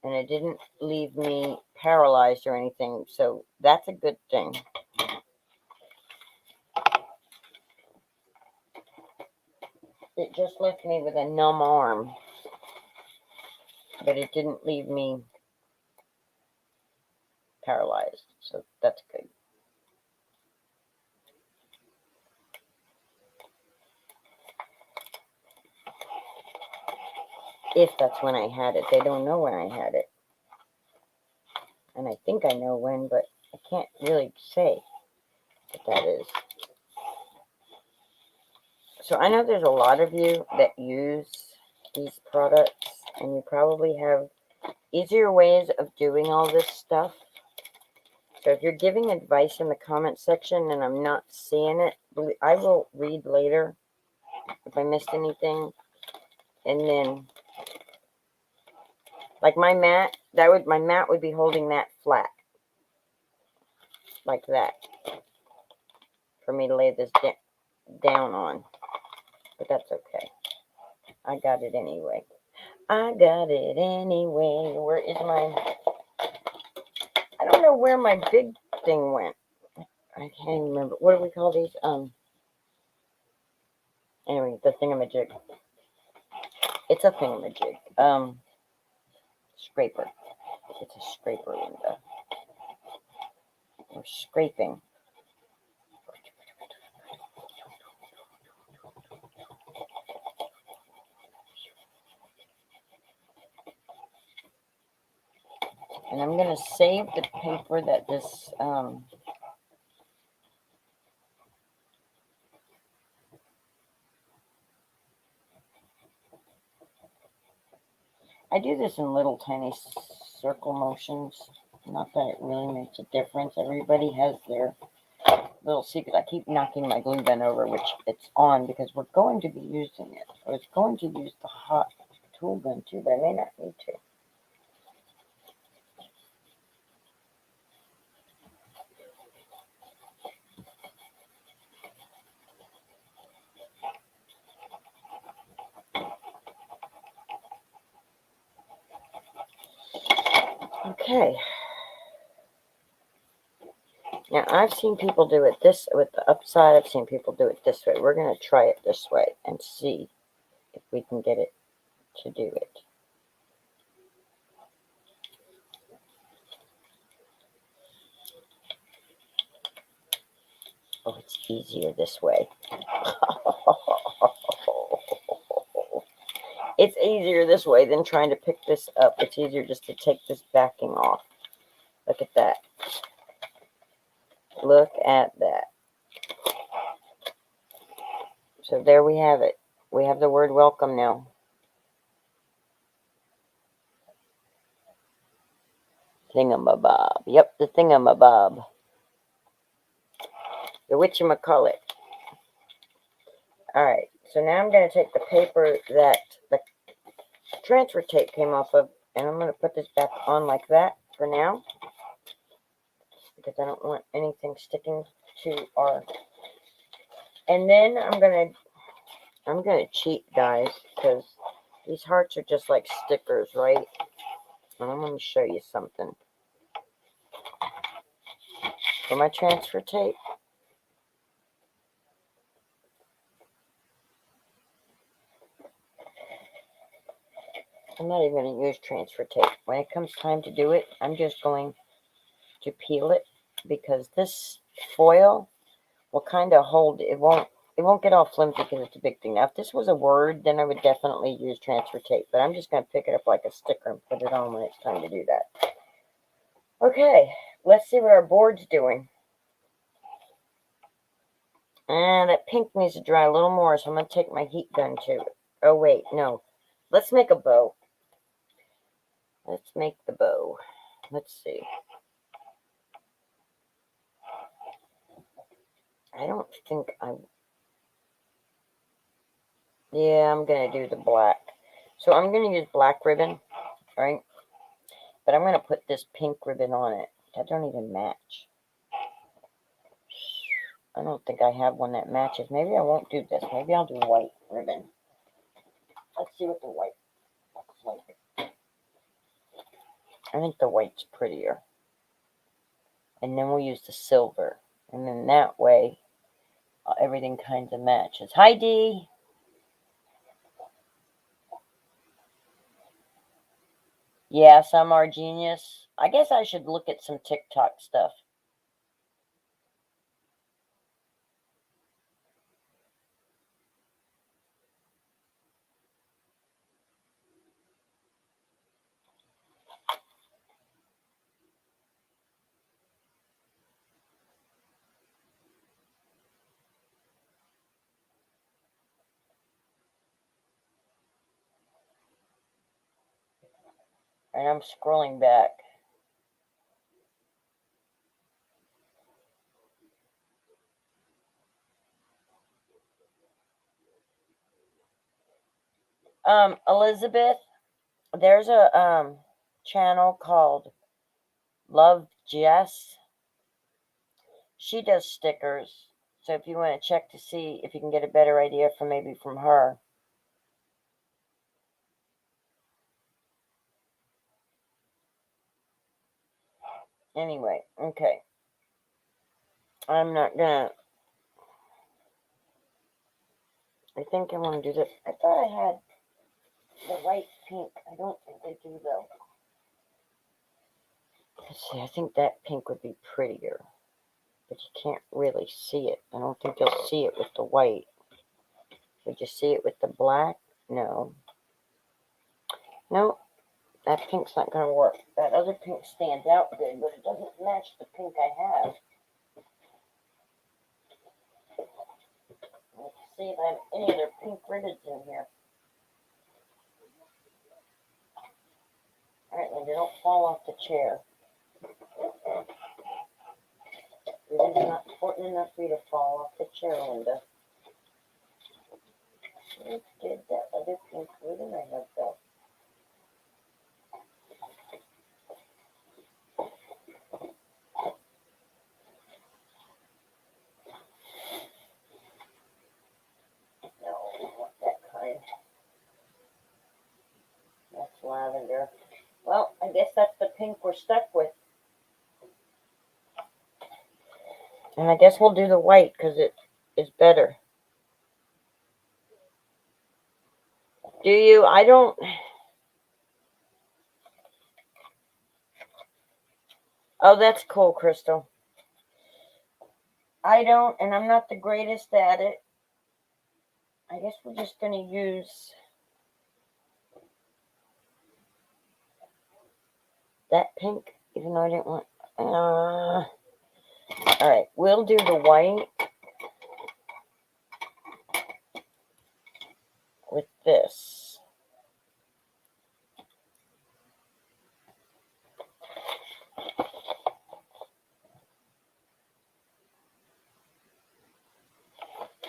and it didn't leave me paralyzed or anything, so that's a good thing. It just left me with a numb arm, but it didn't leave me paralyzed, so that's good. If that's when I had it. They don't know when I had it. And I think I know when, but I can't really say what that is. So I know there's a lot of you that use these products, and you probably have easier ways of doing all this stuff. So if you're giving advice in the comment section and I'm not seeing it, I will read later if I missed anything. And then, like my mat, my mat would be holding that flat, like that, for me to lay this down on. But that's okay. I got it anyway. I got it anyway. Where is my... I don't know where my big thing went. I can't even remember. What do we call these? Anyway, the thingamajig. It's a thingamajig. Scraper. It's a scraper, Linda. We're scraping. And I'm going to save the paper that this, I do this in little tiny circle motions. Not that it really makes a difference. Everybody has their little secret. I keep knocking my glue gun over, which it's on because we're going to be using it. So it's going to use the hot tool gun too, but I may not need to. Okay. Now, I've seen people do it this with the upside. I've seen people do it this way. We're going to try it this way and see if we can get it to do it. Oh, it's easier this way. It's easier this way than trying to pick this up. It's easier just to take this backing off. Look at that. Look at that. So there we have it. We have the word welcome now. Thingamabob. Yep, the thingamabob. The whatchamacallit. Alright, so now I'm going to take the paper that the transfer tape came off of, and I'm going to put this back on like that for now, because I don't want anything sticking to our... And then I'm going to cheat, guys, because these hearts are just like stickers, right? And I'm going to show you something. For my transfer tape, I'm not even going to use transfer tape. When it comes time to do it, I'm just going to peel it, because this foil will kind of hold, it won't get all flimsy because it's a big thing. Now, if this was a word, then I would definitely use transfer tape, but I'm just going to pick it up like a sticker and put it on when it's time to do that. Okay, let's see what our board's doing. And that pink needs to dry a little more, so I'm going to take my heat gun to it. Oh, wait, no. Let's make a bow. Let's make the bow. Let's see. I don't think yeah, I'm going to do the black. So I'm going to use black ribbon, right? But I'm going to put this pink ribbon on it. That don't even match. I don't think I have one that matches. Maybe I won't do this. Maybe I'll do white ribbon. Let's see what the white looks like. I think the white's prettier. And then we'll use the silver. And then that way, everything kind of matches. Hi, Dee. Yeah, some are genius. I guess I should look at some TikTok stuff. And I'm scrolling back. Elizabeth, there's a channel called Love Jess. She does stickers. So if you want to check to see if you can get a better idea from maybe from her. Anyway, okay. I'm not gonna... I think I want to do this. I thought I had the white pink. I don't think I do, though. Let's see, I think that pink would be prettier. But you can't really see it. I don't think you'll see it with the white. Would you see it with the black? No. No, that pink's not going to work. That other pink stands out good, but it doesn't match the pink I have. Let's see if I have any other pink ribbons in here. Alright, Linda, don't fall off the chair. It is not important enough for you to fall off the chair, Linda. Where did that other pink ribbon I have go? No, I don't want that kind. That's lavender. Well, I guess that's the pink we're stuck with. And I guess we'll do the white because it is better. Do you? I don't... Oh, that's cool, Crystal. I don't, and I'm not the greatest at it. I guess we're just going to use that pink, even though I didn't want... Alright, we'll do the white. this.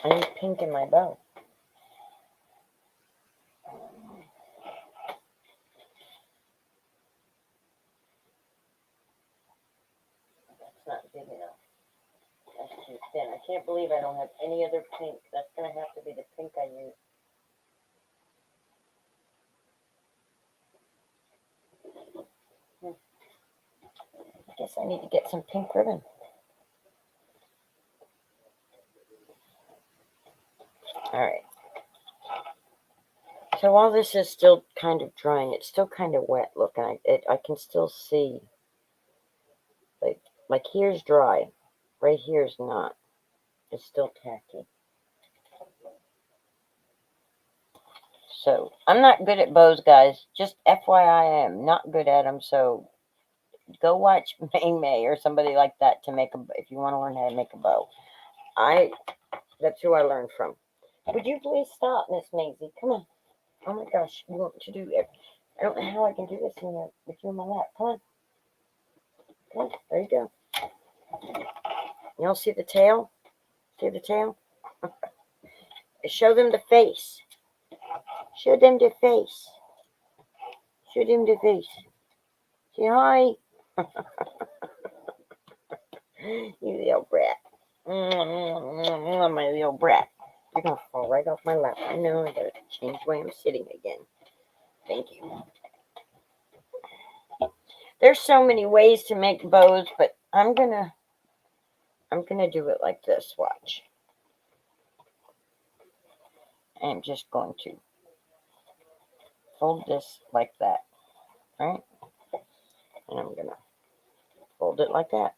I need pink in my bow. That's not big enough. That's too thin. I can't believe I don't have any other pink. That's going to have to be the pink I use. I guess I need to get some pink ribbon. Alright. So while this is still kind of drying, it's still kind of wet looking. I can still see, like here's dry. Right here's not. It's still tacky. So, I'm not good at bows, guys. Just FYI, I am not good at them. So, go watch May or somebody like that to make if you want to learn how to make a bow. That's who I learned from. Would you please stop, Miss Maisie? Come on. Oh my gosh, you want to do it? I don't know how I can do this with you in my lap. Come on. Come on. There you go. Y'all see the tail? See the tail? Show them the face. Show them the face. Show them the face. Say hi. You little brat. My little brat. You're going to fall right off my lap. I know. I got to change the way I'm sitting again. Thank you. There's so many ways to make bows, but I'm gonna do it like this. Watch. I'm just going to fold this like that, right? And I'm gonna fold it like that.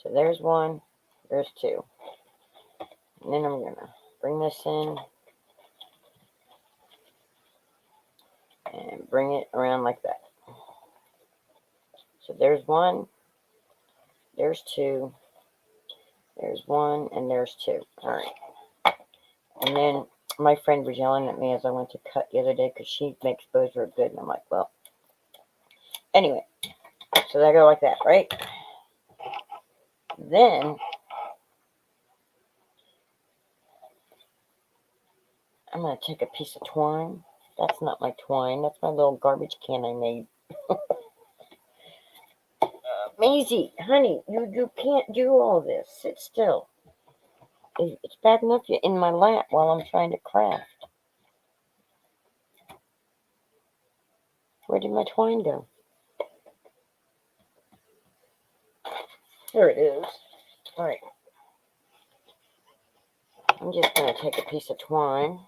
So there's one, there's two. And then I'm gonna bring this in and bring it around like that. So there's one, there's two, there's one, and there's two. All right. And then my friend was yelling at me as I went to cut the other day because she makes bows real good. And I'm like, well, anyway. So they go like that, right? Then I'm going to take a piece of twine. That's not my twine. That's my little garbage can I made. Maisie, honey, you can't do all this. Sit still. It's bad enough you're in my lap while I'm trying to craft. Where did my twine go? There it is. All right. I'm just going to take a piece of twine.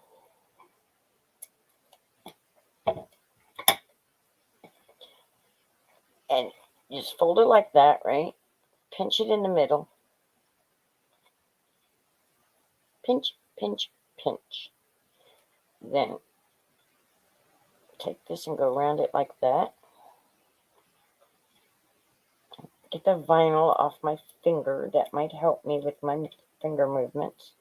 And just fold it like that, right? Pinch it in the middle. Pinch, pinch, pinch. Then take this and go around it like that. Get the vinyl off my finger. That might help me with my finger movements.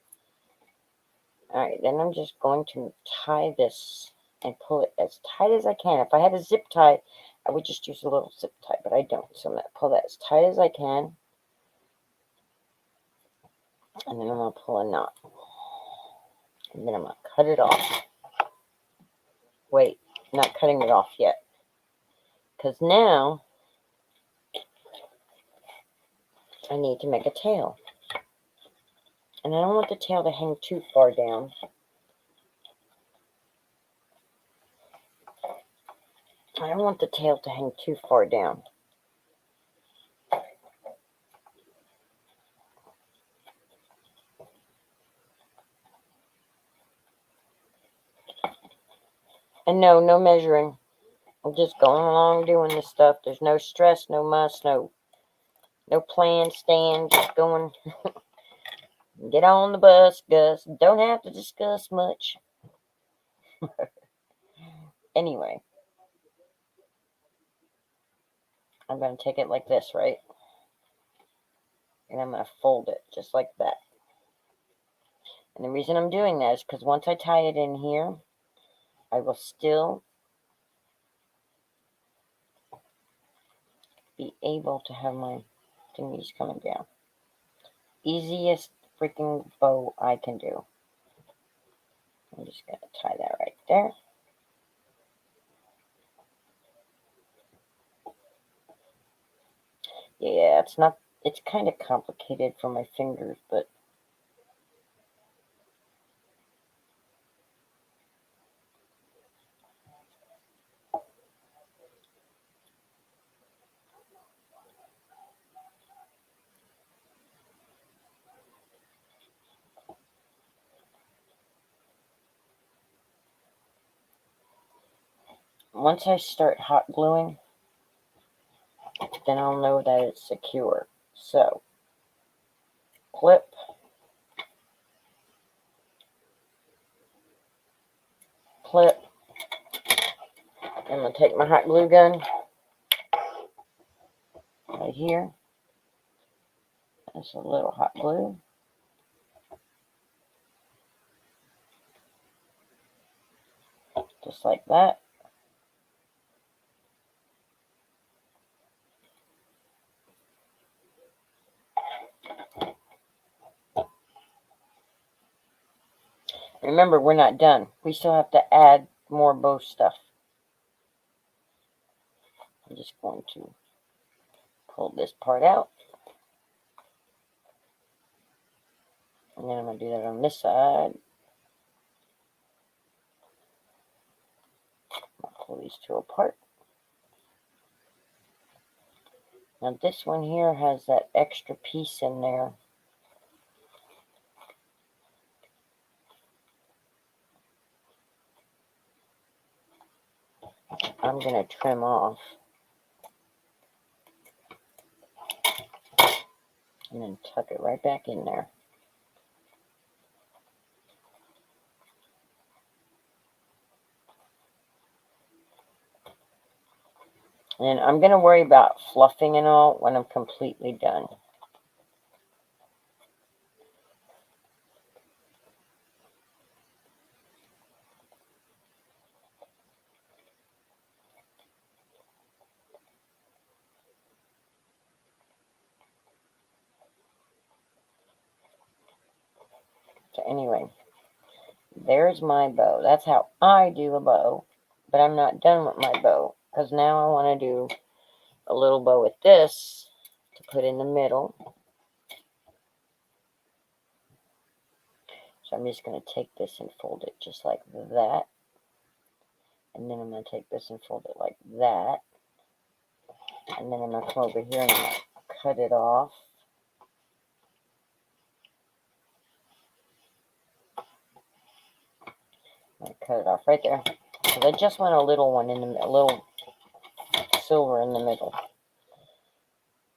Alright, then I'm just going to tie this and pull it as tight as I can. If I had a zip tie, I would just use a little zip tie, but I don't. So I'm going to pull that as tight as I can. And then I'm going to pull a knot. And then I'm going to cut it off. Wait, not cutting it off yet. Because now I need to make a tail. And I don't want the tail to hang too far down. I don't want the tail to hang too far down. And no measuring. I'm just going along doing this stuff. There's no stress, no muss, no plan, stand. Just going. Get on the bus, Gus. Don't have to discuss much. Anyway. I'm going to take it like this, right? And I'm going to fold it just like that. And the reason I'm doing that is because once I tie it in here, I will still be able to have my thingies coming down. Easiest freaking bow I can do. I'm just going to tie that right there. Yeah, it's kind of complicated for my fingers, but once I start hot gluing, then I'll know that it's secure. So, clip, clip. I'm going to take my hot glue gun right here. That's a little hot glue. Just like that. Remember, we're not done. We still have to add more bow stuff. I'm just going to pull this part out. And then I'm going to do that on this side. I'll pull these two apart. Now this one here has that extra piece in there. I'm going to trim off. And then tuck it right back in there. And I'm going to worry about fluffing and all when I'm completely done. So anyway, there's my bow. That's how I do a bow. But I'm not done with my bow. Because now I want to do a little bow with this to put in the middle. So I'm just going to take this and fold it just like that. And then I'm going to take this and fold it like that. And then I'm going to come over here and cut it off. I cut it off right there. Because I just want a little one in the a little silver in the middle.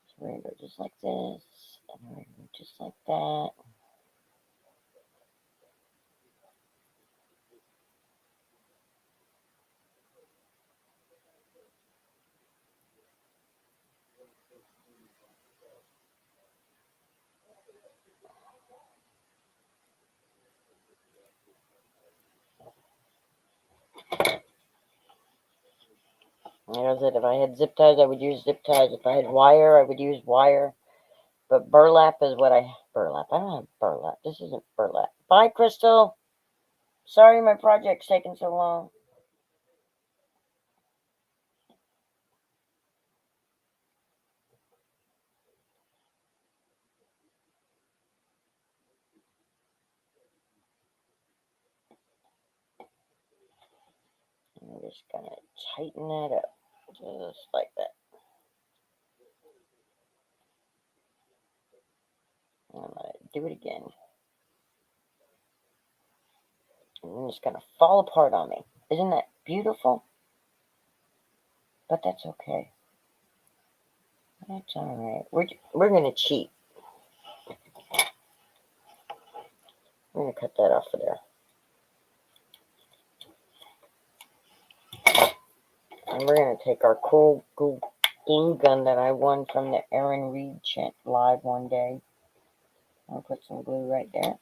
So we're going to go just like this. And we're going to go just like that. Like I said, if I had zip ties, I would use zip ties. If I had wire, I would use wire. But burlap is what burlap. I don't have burlap. This isn't burlap. Bye, Crystal. Sorry my project's taking so long. I'm just going to tighten that up. Just like that. I'm going to do it again. And it's going to fall apart on me. Isn't that beautiful? But that's okay. That's all right. We're going to cheat. We're going to cut that off of there. And we're going to take our cool glue gun that I won from the Aaron Reed live one day. I'll put some glue right there.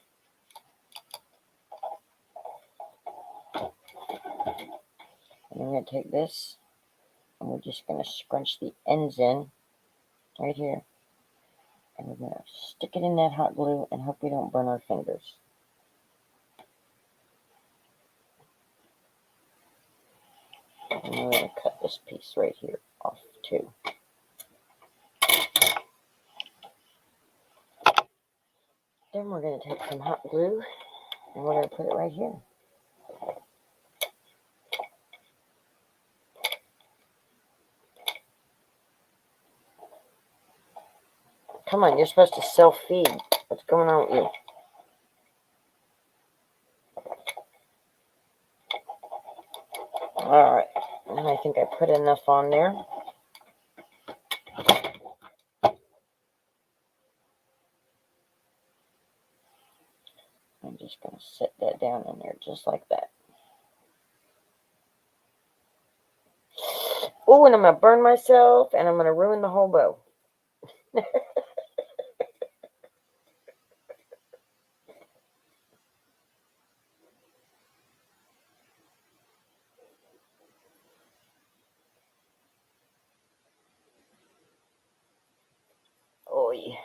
I'm going to take this, and we're just going to scrunch the ends in right here. And we're going to stick it in that hot glue and hope we don't burn our fingers. And we're going to cut this piece right here off too. Then we're going to take some hot glue and we're going to put it right here. Come on, you're supposed to self-feed. What's going on with you? Alright, and I think I put enough on there. I'm just going to set that down in there just like that. Oh, and I'm going to burn myself, and I'm going to ruin the whole bow. Oy.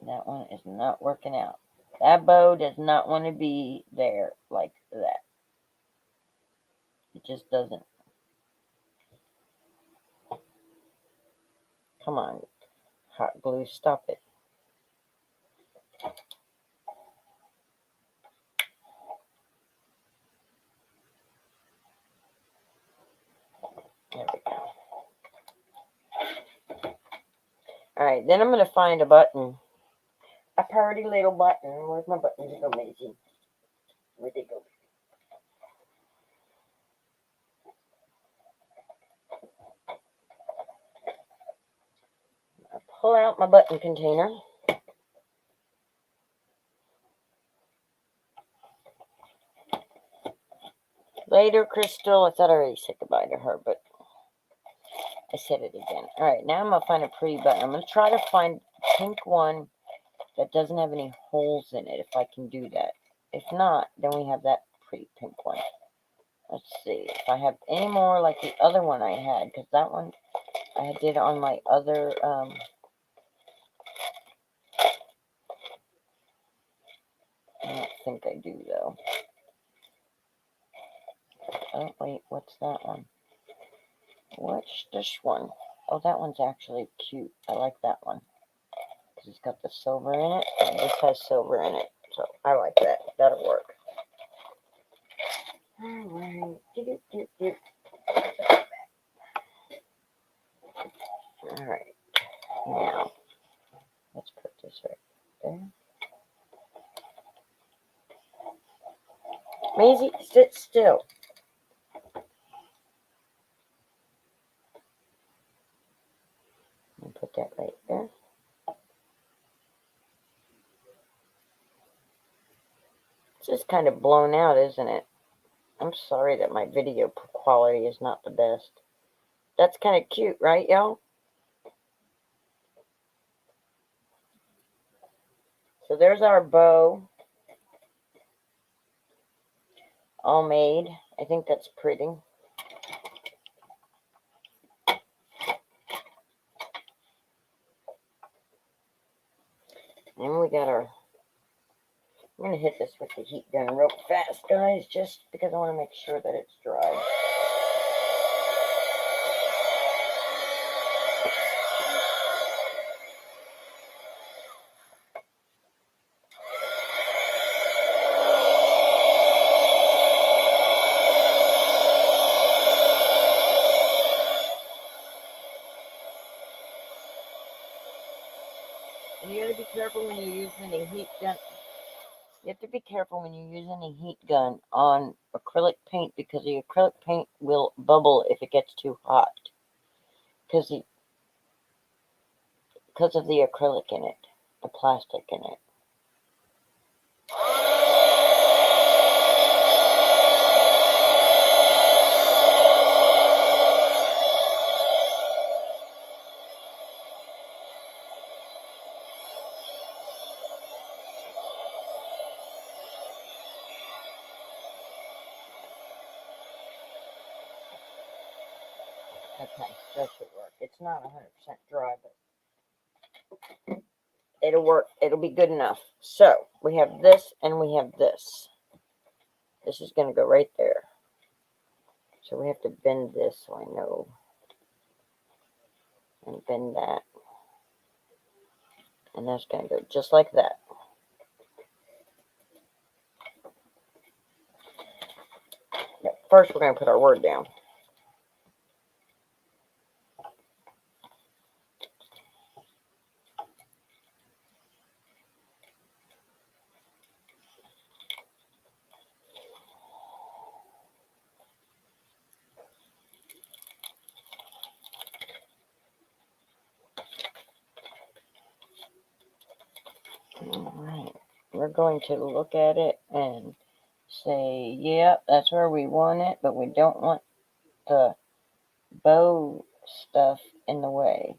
That one is not working out. That bow does not want to be there like that. It just doesn't. Come on, hot glue, stop it. There we go. Alright, then I'm going to find a button. A pretty little button. Where's my buttons go, Maisie? Where'd they go? I pull out my button container. Later, Crystal. I thought I already said goodbye to her, but I said it again. Alright, now I'm going to find a pretty button. I'm going to try to find a pink one that doesn't have any holes in it, if I can do that. If not, then we have that pretty pink one. Let's see if I have any more like the other one I had, because that one I did on my other, I don't think I do, though. Oh, wait, what's that one? What's this one? Oh, that one's actually cute. I like that one. Because it's got the silver in it, and this has silver in it. So, I like that. That'll work. Alright. Alright. Now, let's put this right there. Maisie, sit still. And put that right there. It's just kind of blown out, isn't it? I'm sorry that my video quality is not the best. That's kind of cute, right, y'all? So there's our bow. All made. I think that's pretty. And we got our... I'm going to hit this with the heat gun real fast, guys, just because I want to make sure that it's dry. And you got to be careful when you're using a heat gun. You have to be careful when you're using a heat gun on acrylic paint because the acrylic paint will bubble if it gets too hot. Because of the acrylic in it, the plastic in it. Okay, that should work. It's not 100% dry, but it'll work. It'll be good enough. So, we have this and we have this. This is going to go right there. So we have to bend this so I know. And bend that. And that's going to go just like that. First, we're going to put our word down. Alright, we're going to look at it and say, yeah, that's where we want it, but we don't want the bow stuff in the way.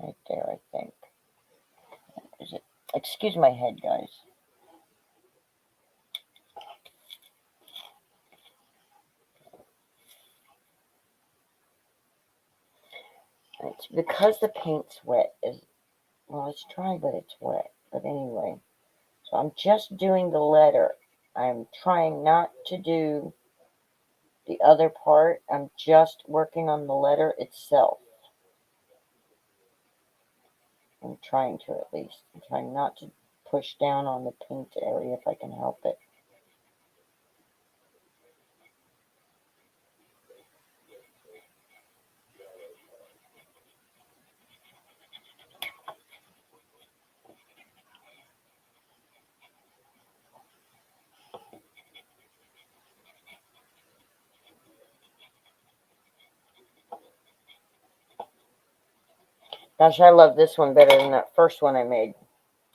Right there, I think. Is it? Excuse my head, guys. It's because the paint's wet. Well, it's dry, but it's wet. But anyway, so I'm just doing the letter. I'm trying not to do the other part. I'm just working on the letter itself. I'm trying to, at least. I'm trying not to push down on the paint area if I can help it. Gosh, I love this one better than that first one I made.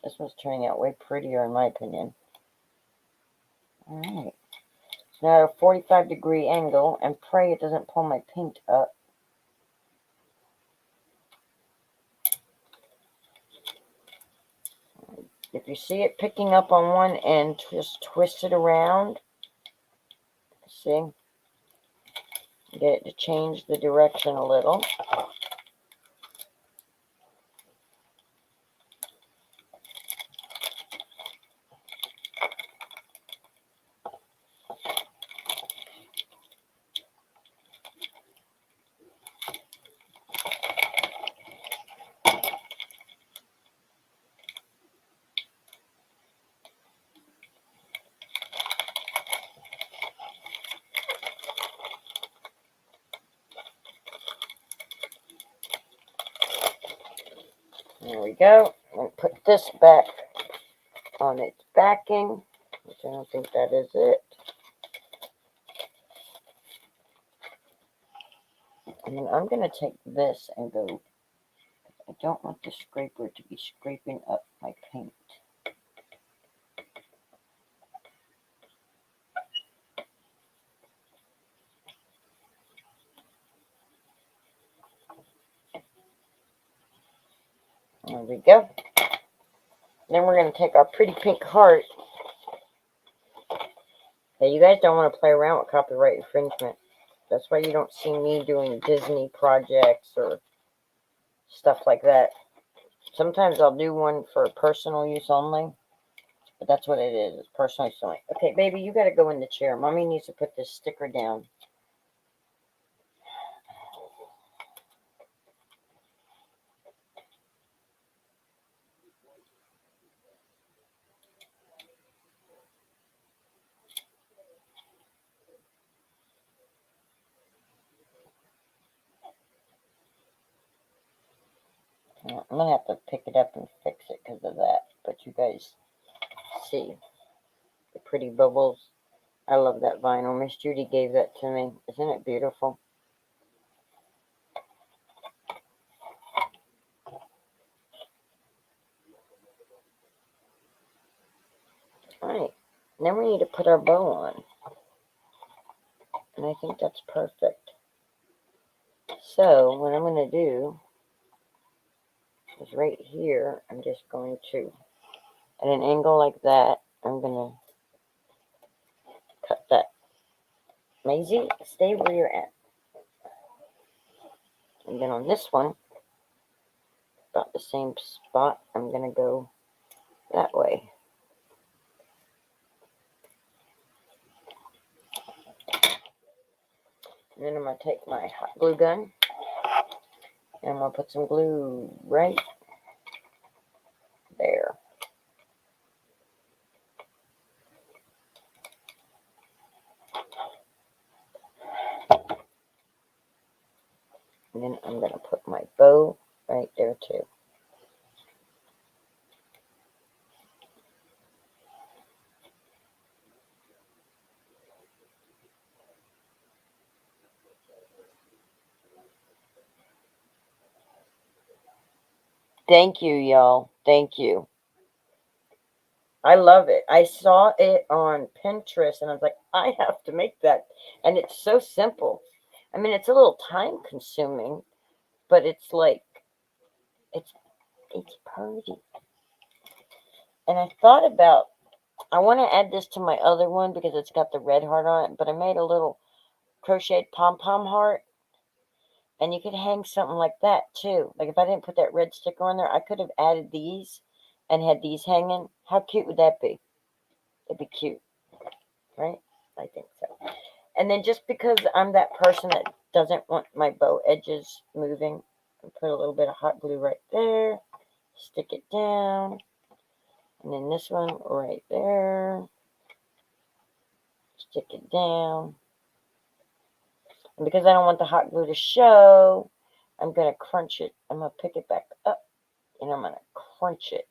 This one's turning out way prettier in my opinion. Alright. Now at a 45-degree angle, and pray it doesn't pull my paint up. If you see it picking up on one end, just twist it around. See? Get it to change the direction a little. There we go. And put this back on its backing, which I don't think that is it. And then I'm going to take this and go, I don't want the scraper to be scraping up my paint. There we go. Then we're going to take our pretty pink heart. Now, you guys don't want to play around with copyright infringement. That's why you don't see me doing Disney projects or stuff like that. Sometimes I'll do one for personal use only. But that's what it is. It's personal use only. Okay, baby, you got to go in the chair. Mommy needs to put this sticker down. I'm going to have to pick it up and fix it because of that. But you guys see the pretty bubbles. I love that vinyl. Miss Judy gave that to me. Isn't it beautiful? Alright. Then we need to put our bow on. And I think that's perfect. So, what I'm going to do is right here, I'm just going to, at an angle like that, I'm going to cut that Maisie, stay where you're at. And then on this one, about the same spot, I'm going to go that way. And then I'm going to take my hot glue gun, and I'm going to put some glue right there. And then I'm going to put my bow right there too. Thank you, y'all. Thank you. I love it. I saw it on Pinterest and I was like, I have to make that. And it's so simple. I mean, it's a little time consuming, but it's like, it's pretty. And I thought about, I want to add this to my other one because it's got the red heart on it, but I made a little crocheted pom-pom heart. And you could hang something like that too. Like if I didn't put that red sticker on there, I could have added these and had these hanging. How cute would that be? It'd be cute, right? I think so. And then just because I'm that person that doesn't want my bow edges moving, I put a little bit of hot glue right there, stick it down, and then this one right there, stick it down. And because I don't want the hot glue to show, I'm going to crunch it. I'm going to pick it back up, and I'm going to crunch it.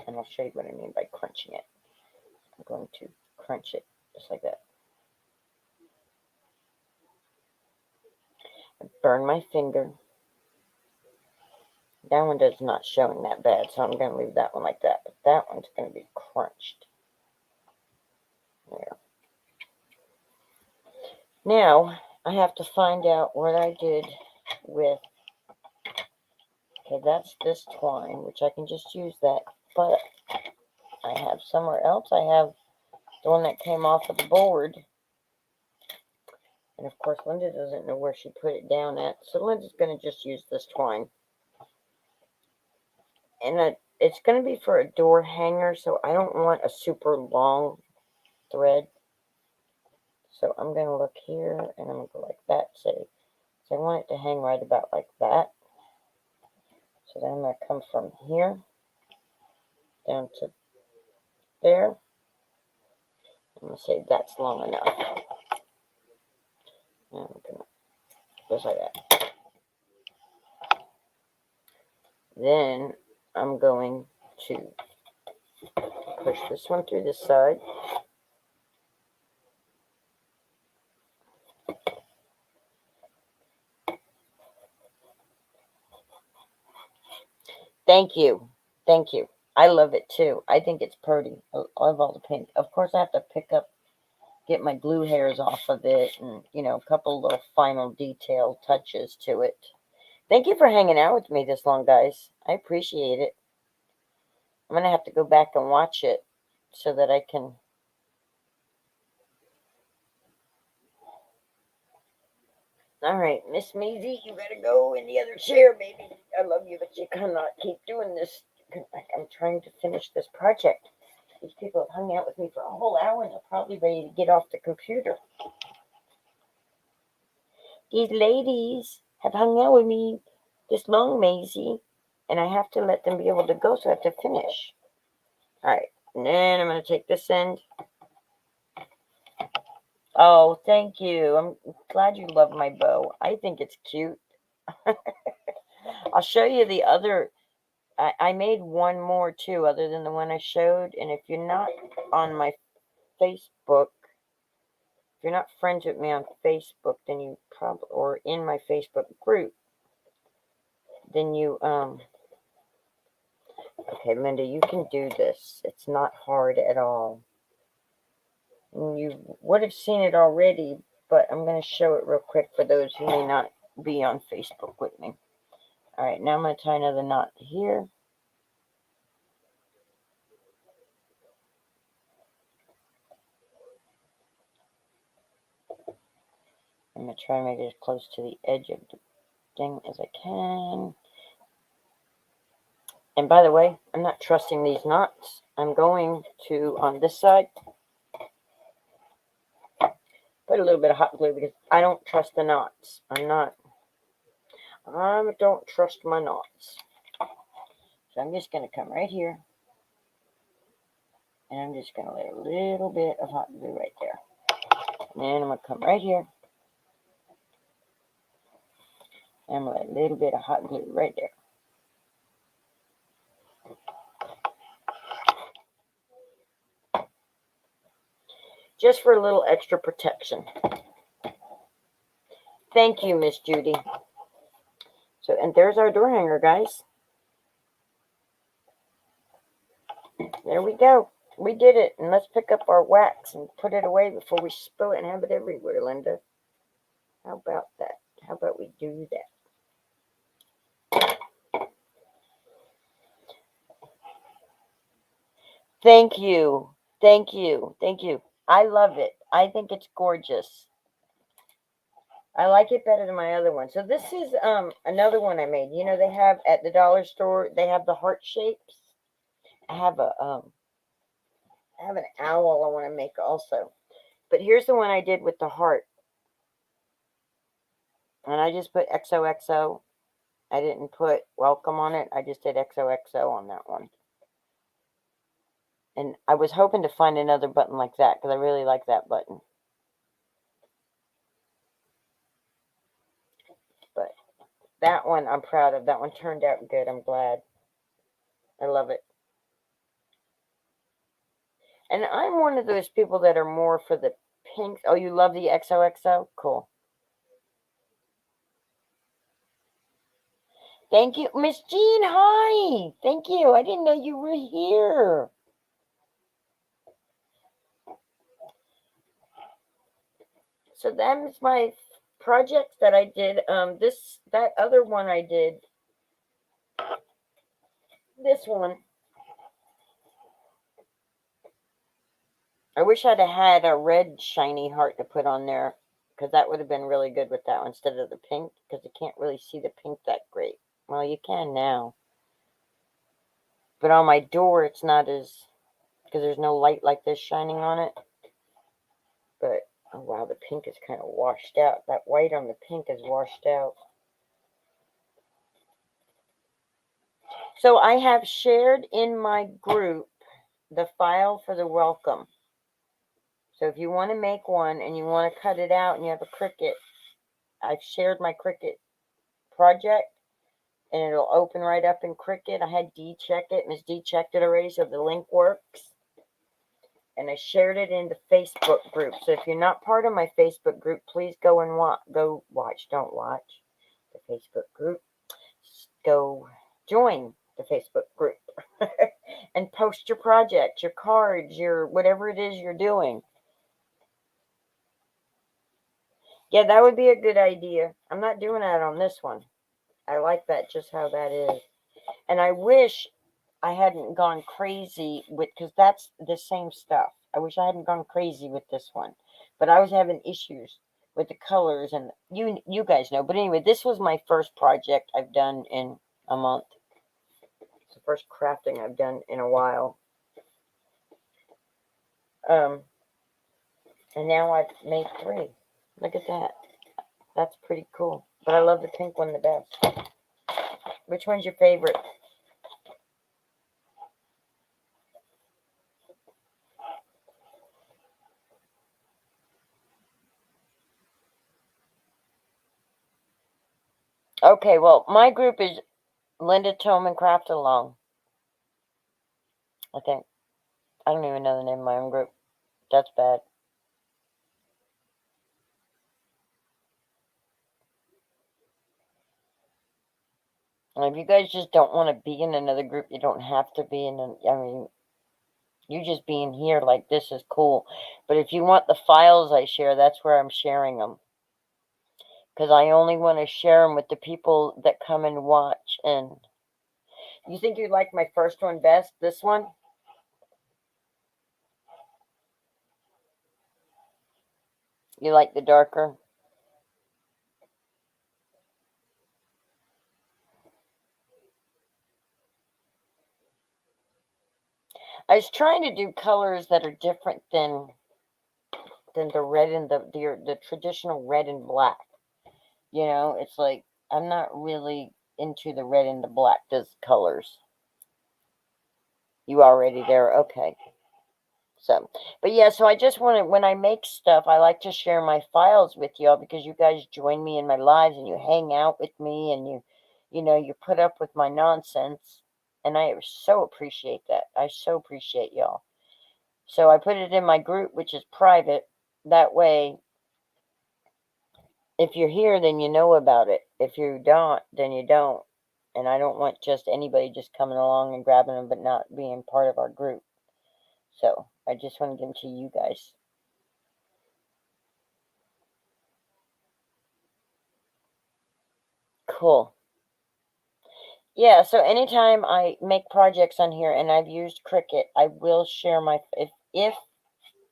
And I'll show you what I mean by crunching it. I'm going to crunch it just like that. I burn my finger. That one does not showing that bad, so I'm going to leave that one like that. But that one's going to be crunched. There. Now, I have to find out what I did with, okay, that's this twine, which I can just use that, but I have somewhere else. I have the one that came off of the board. And of course, Linda doesn't know where she put it down at, so Linda's going to just use this twine. And it's going to be for a door hanger, so I don't want a super long thread. So I'm going to look here, and I'm going to go like that, say. So I want it to hang right about like that. So then I'm going to come from here down to there. I'm going to say that's long enough. And I'm going to just like that. Then I'm going to push this one through this side. Thank you. Thank you. I love it too. I think it's pretty. I love all the pink. Of course, I have to get my glue hairs off of it and, a couple little final detail touches to it. Thank you for hanging out with me this long, guys. I appreciate it. I'm going to have to go back and watch it so that I can. All right, Miss Maisie, you got to go in the other chair, baby. I love you, but you cannot keep doing this. I'm trying to finish this project. These people have hung out with me for a whole hour and they're probably ready to get off the computer. These ladies have hung out with me this long, Maisie, and I have to let them be able to go, so I have to finish. All right, and then I'm going to take this end. Oh, thank you. I'm glad you love my bow. I think it's cute. I'll show you the other. I made one more too, other than the one I showed. And if you're not on my Facebook, if you're not friends with me on Facebook, then you probably, or in my Facebook group, then you, okay, Linda, you can do this. It's not hard at all. And you would have seen it already, but I'm going to show it real quick for those who may not be on Facebook with me. All right, now I'm going to tie another knot here. I'm going to try and make it as close to the edge of the thing as I can. And by the way, I'm not trusting these knots. I'm going to, on this side, put a little bit of hot glue because I don't trust the knots. I don't trust my knots. So I'm just going to come right here. And I'm just going to lay a little bit of hot glue right there. And then I'm going to come right here. And I'm going to lay a little bit of hot glue right there. Just for a little extra protection. Thank you, Miss Judy. So, and there's our door hanger, guys. There we go. We did it. And let's pick up our wax and put it away before we spill it and have it everywhere, Linda. How about that? How about we do that? Thank you. Thank you. Thank you. I love it. I think it's gorgeous. I like it better than my other one. So this is another one I made. You know, they have at the dollar store, they have the heart shapes. I have an owl I want to make also. But here's the one I did with the heart. And I just put XOXO. I didn't put welcome on it. I just did XOXO on that one. And I was hoping to find another button like that because I really like that button. But that one I'm proud of. That one turned out good. I'm glad. I love it. And I'm one of those people that are more for the pinks. Oh, you love the XOXO? Cool. Thank you. Miss Jean, hi. Thank you. I didn't know you were here. So that's my project that I did. That other one I did. This one. I wish I'd have had a red shiny heart to put on there because that would have been really good with that one instead of the pink because you can't really see the pink that great. Well, you can now. But on my door, it's not as, because there's no light like this shining on it. But, oh wow, the pink is kind of washed out. That white on the pink is washed out. So I have shared in my group the file for the welcome. So if you want to make one and you want to cut it out and you have a Cricut, I've shared my Cricut project and it'll open right up in Cricut. I had Dee check it. Miss Dee checked it already, so the link works. And I shared it in the Facebook group. So if you're not part of my Facebook group, please go and watch. Don't watch the Facebook group. Go join the Facebook group and post your project, your cards, your whatever it is you're doing. Yeah, that would be a good idea. I'm not doing that on this one. I like that just how that is. And I wish I hadn't gone crazy with, because that's the same stuff. I wish I hadn't gone crazy with this one. But I was having issues with the colors, and you guys know. But anyway, this was my first project I've done in a month. It's the first crafting I've done in a while. And now I've made 3. Look at that. That's pretty cool. But I love the pink one the best. Which one's your favorite? Okay, well, my group is Linda Tillman Craft Along. I think. I don't even know the name of my own group. That's bad. And if you guys just don't want to be in another group, you don't have to be in I mean, you just being here like this is cool. But if you want the files I share, that's where I'm sharing them. because I only want to share them with the people that come and watch. And you think you like my first one best? This one? You like the darker? I was trying to do colors that are different than the red and the traditional red and black. You know, it's like I'm not really into the red and the black as colors. You already there? Okay. So, but yeah, so I just want to, when I make stuff, I like to share my files with y'all because you guys join me in my lives and you hang out with me and you put up with my nonsense. And I so appreciate that. I so appreciate y'all. So I put it in my group, which is private. That way, if you're here, then you know about it. If you don't, then you don't. And I don't want just anybody just coming along and grabbing them, but not being part of our group. So I just want to give them to you guys. Cool. Yeah, so anytime I make projects on here and I've used Cricut, I will share my, if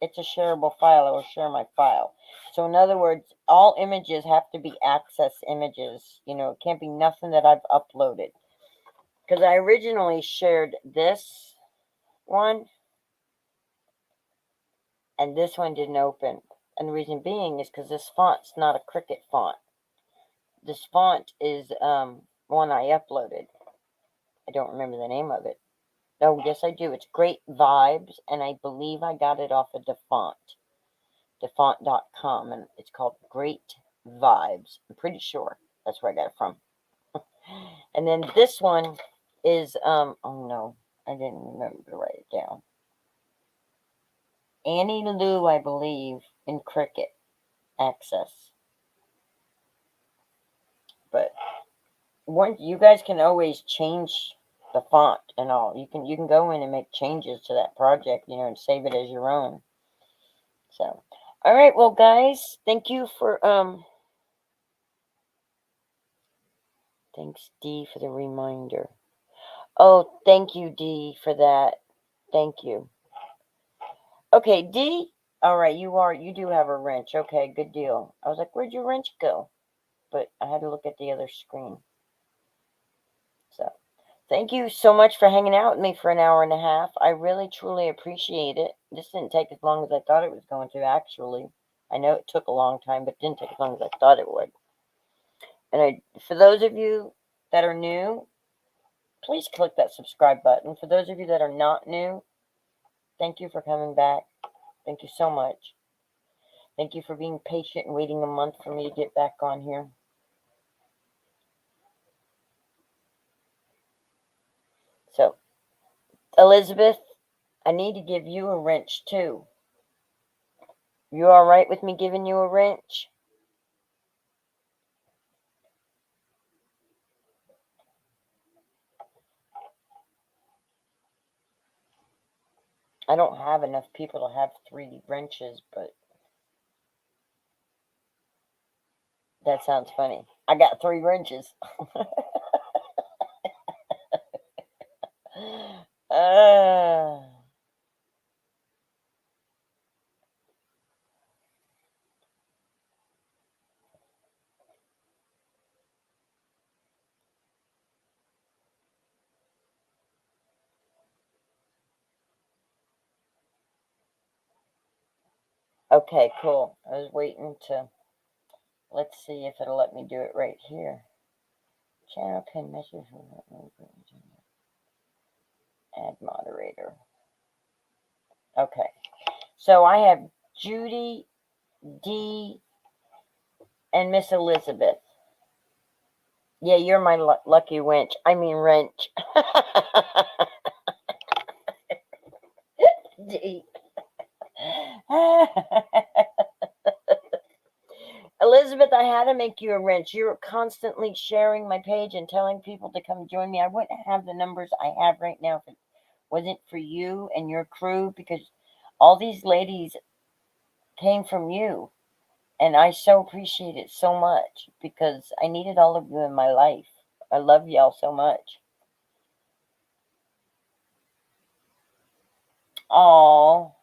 it's a shareable file, I will share my file. So in other words, all images have to be access images. It can't be nothing that I've uploaded. Because I originally shared this one, and this one didn't open. And the reason being is because this font's not a Cricut font. This font is one I uploaded. I don't remember the name of it. Oh, yes, I do. It's Great Vibes, and I believe I got it off of defont.com, and it's called Great Vibes. I'm pretty sure that's where I got it from. And then this one is, oh no, I didn't remember to write it down. Annie Lou, I believe, in Cricut Access. But you guys can always change the font and all. You can go in and make changes to that project, and save it as your own. So, all right, well, guys, thank you for thanks D for the reminder. Oh, thank you D for that. Thank you. Okay, D. All right, you do have a wrench. Okay, good deal. I was like, where'd your wrench go? But I had to look at the other screen. So, thank you so much for hanging out with me for an hour and a half. I really, truly appreciate it. This didn't take as long as I thought it was going to, actually. I know it took a long time, but it didn't take as long as I thought it would. And for those of you that are new, please click that subscribe button. For those of you that are not new, thank you for coming back. Thank you so much. Thank you for being patient and waiting a month for me to get back on here. So, Elizabeth, I need to give you a wrench too. You all right with me giving you a wrench? I don't have enough people to have 3 wrenches, but that sounds funny. I got 3 wrenches. uh, okay, cool. I was waiting to, let's see if it'll let me do it right here. Channel pin message. Add moderator. Okay. So I have Judy, D, and Miss Elizabeth. Yeah, you're my lucky wrench. I mean wrench. D. Elizabeth, I had to make you a wrench. You're constantly sharing my page and telling people to come join me. I wouldn't have the numbers I have right now if it wasn't for you and your crew, because all these ladies came from you. And I so appreciate it so much because I needed all of you in my life. I love y'all so much. Oh,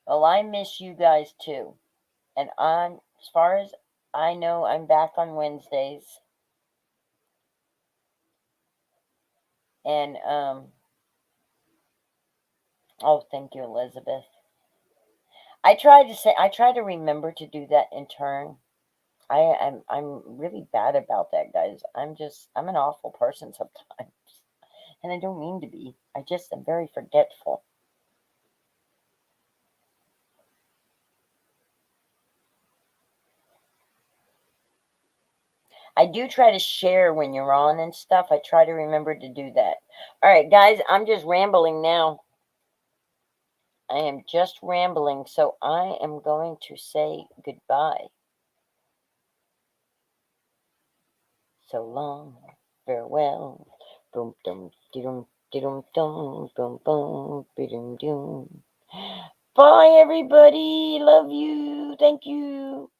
well, I miss you guys too. And as far as I know, I'm back on Wednesdays. And, oh, thank you, Elizabeth. I try to remember to do that in turn. I'm really bad about that, guys. I'm an awful person sometimes. And I don't mean to be. I just am very forgetful. I do try to share when you're on and stuff. I try to remember to do that. All right, guys, I'm just rambling now. I am just rambling, so I am going to say goodbye. So long, farewell. Boom, dum, dum, dum, dum, boom, boom, dum, dum. Bye, everybody. Love you. Thank you.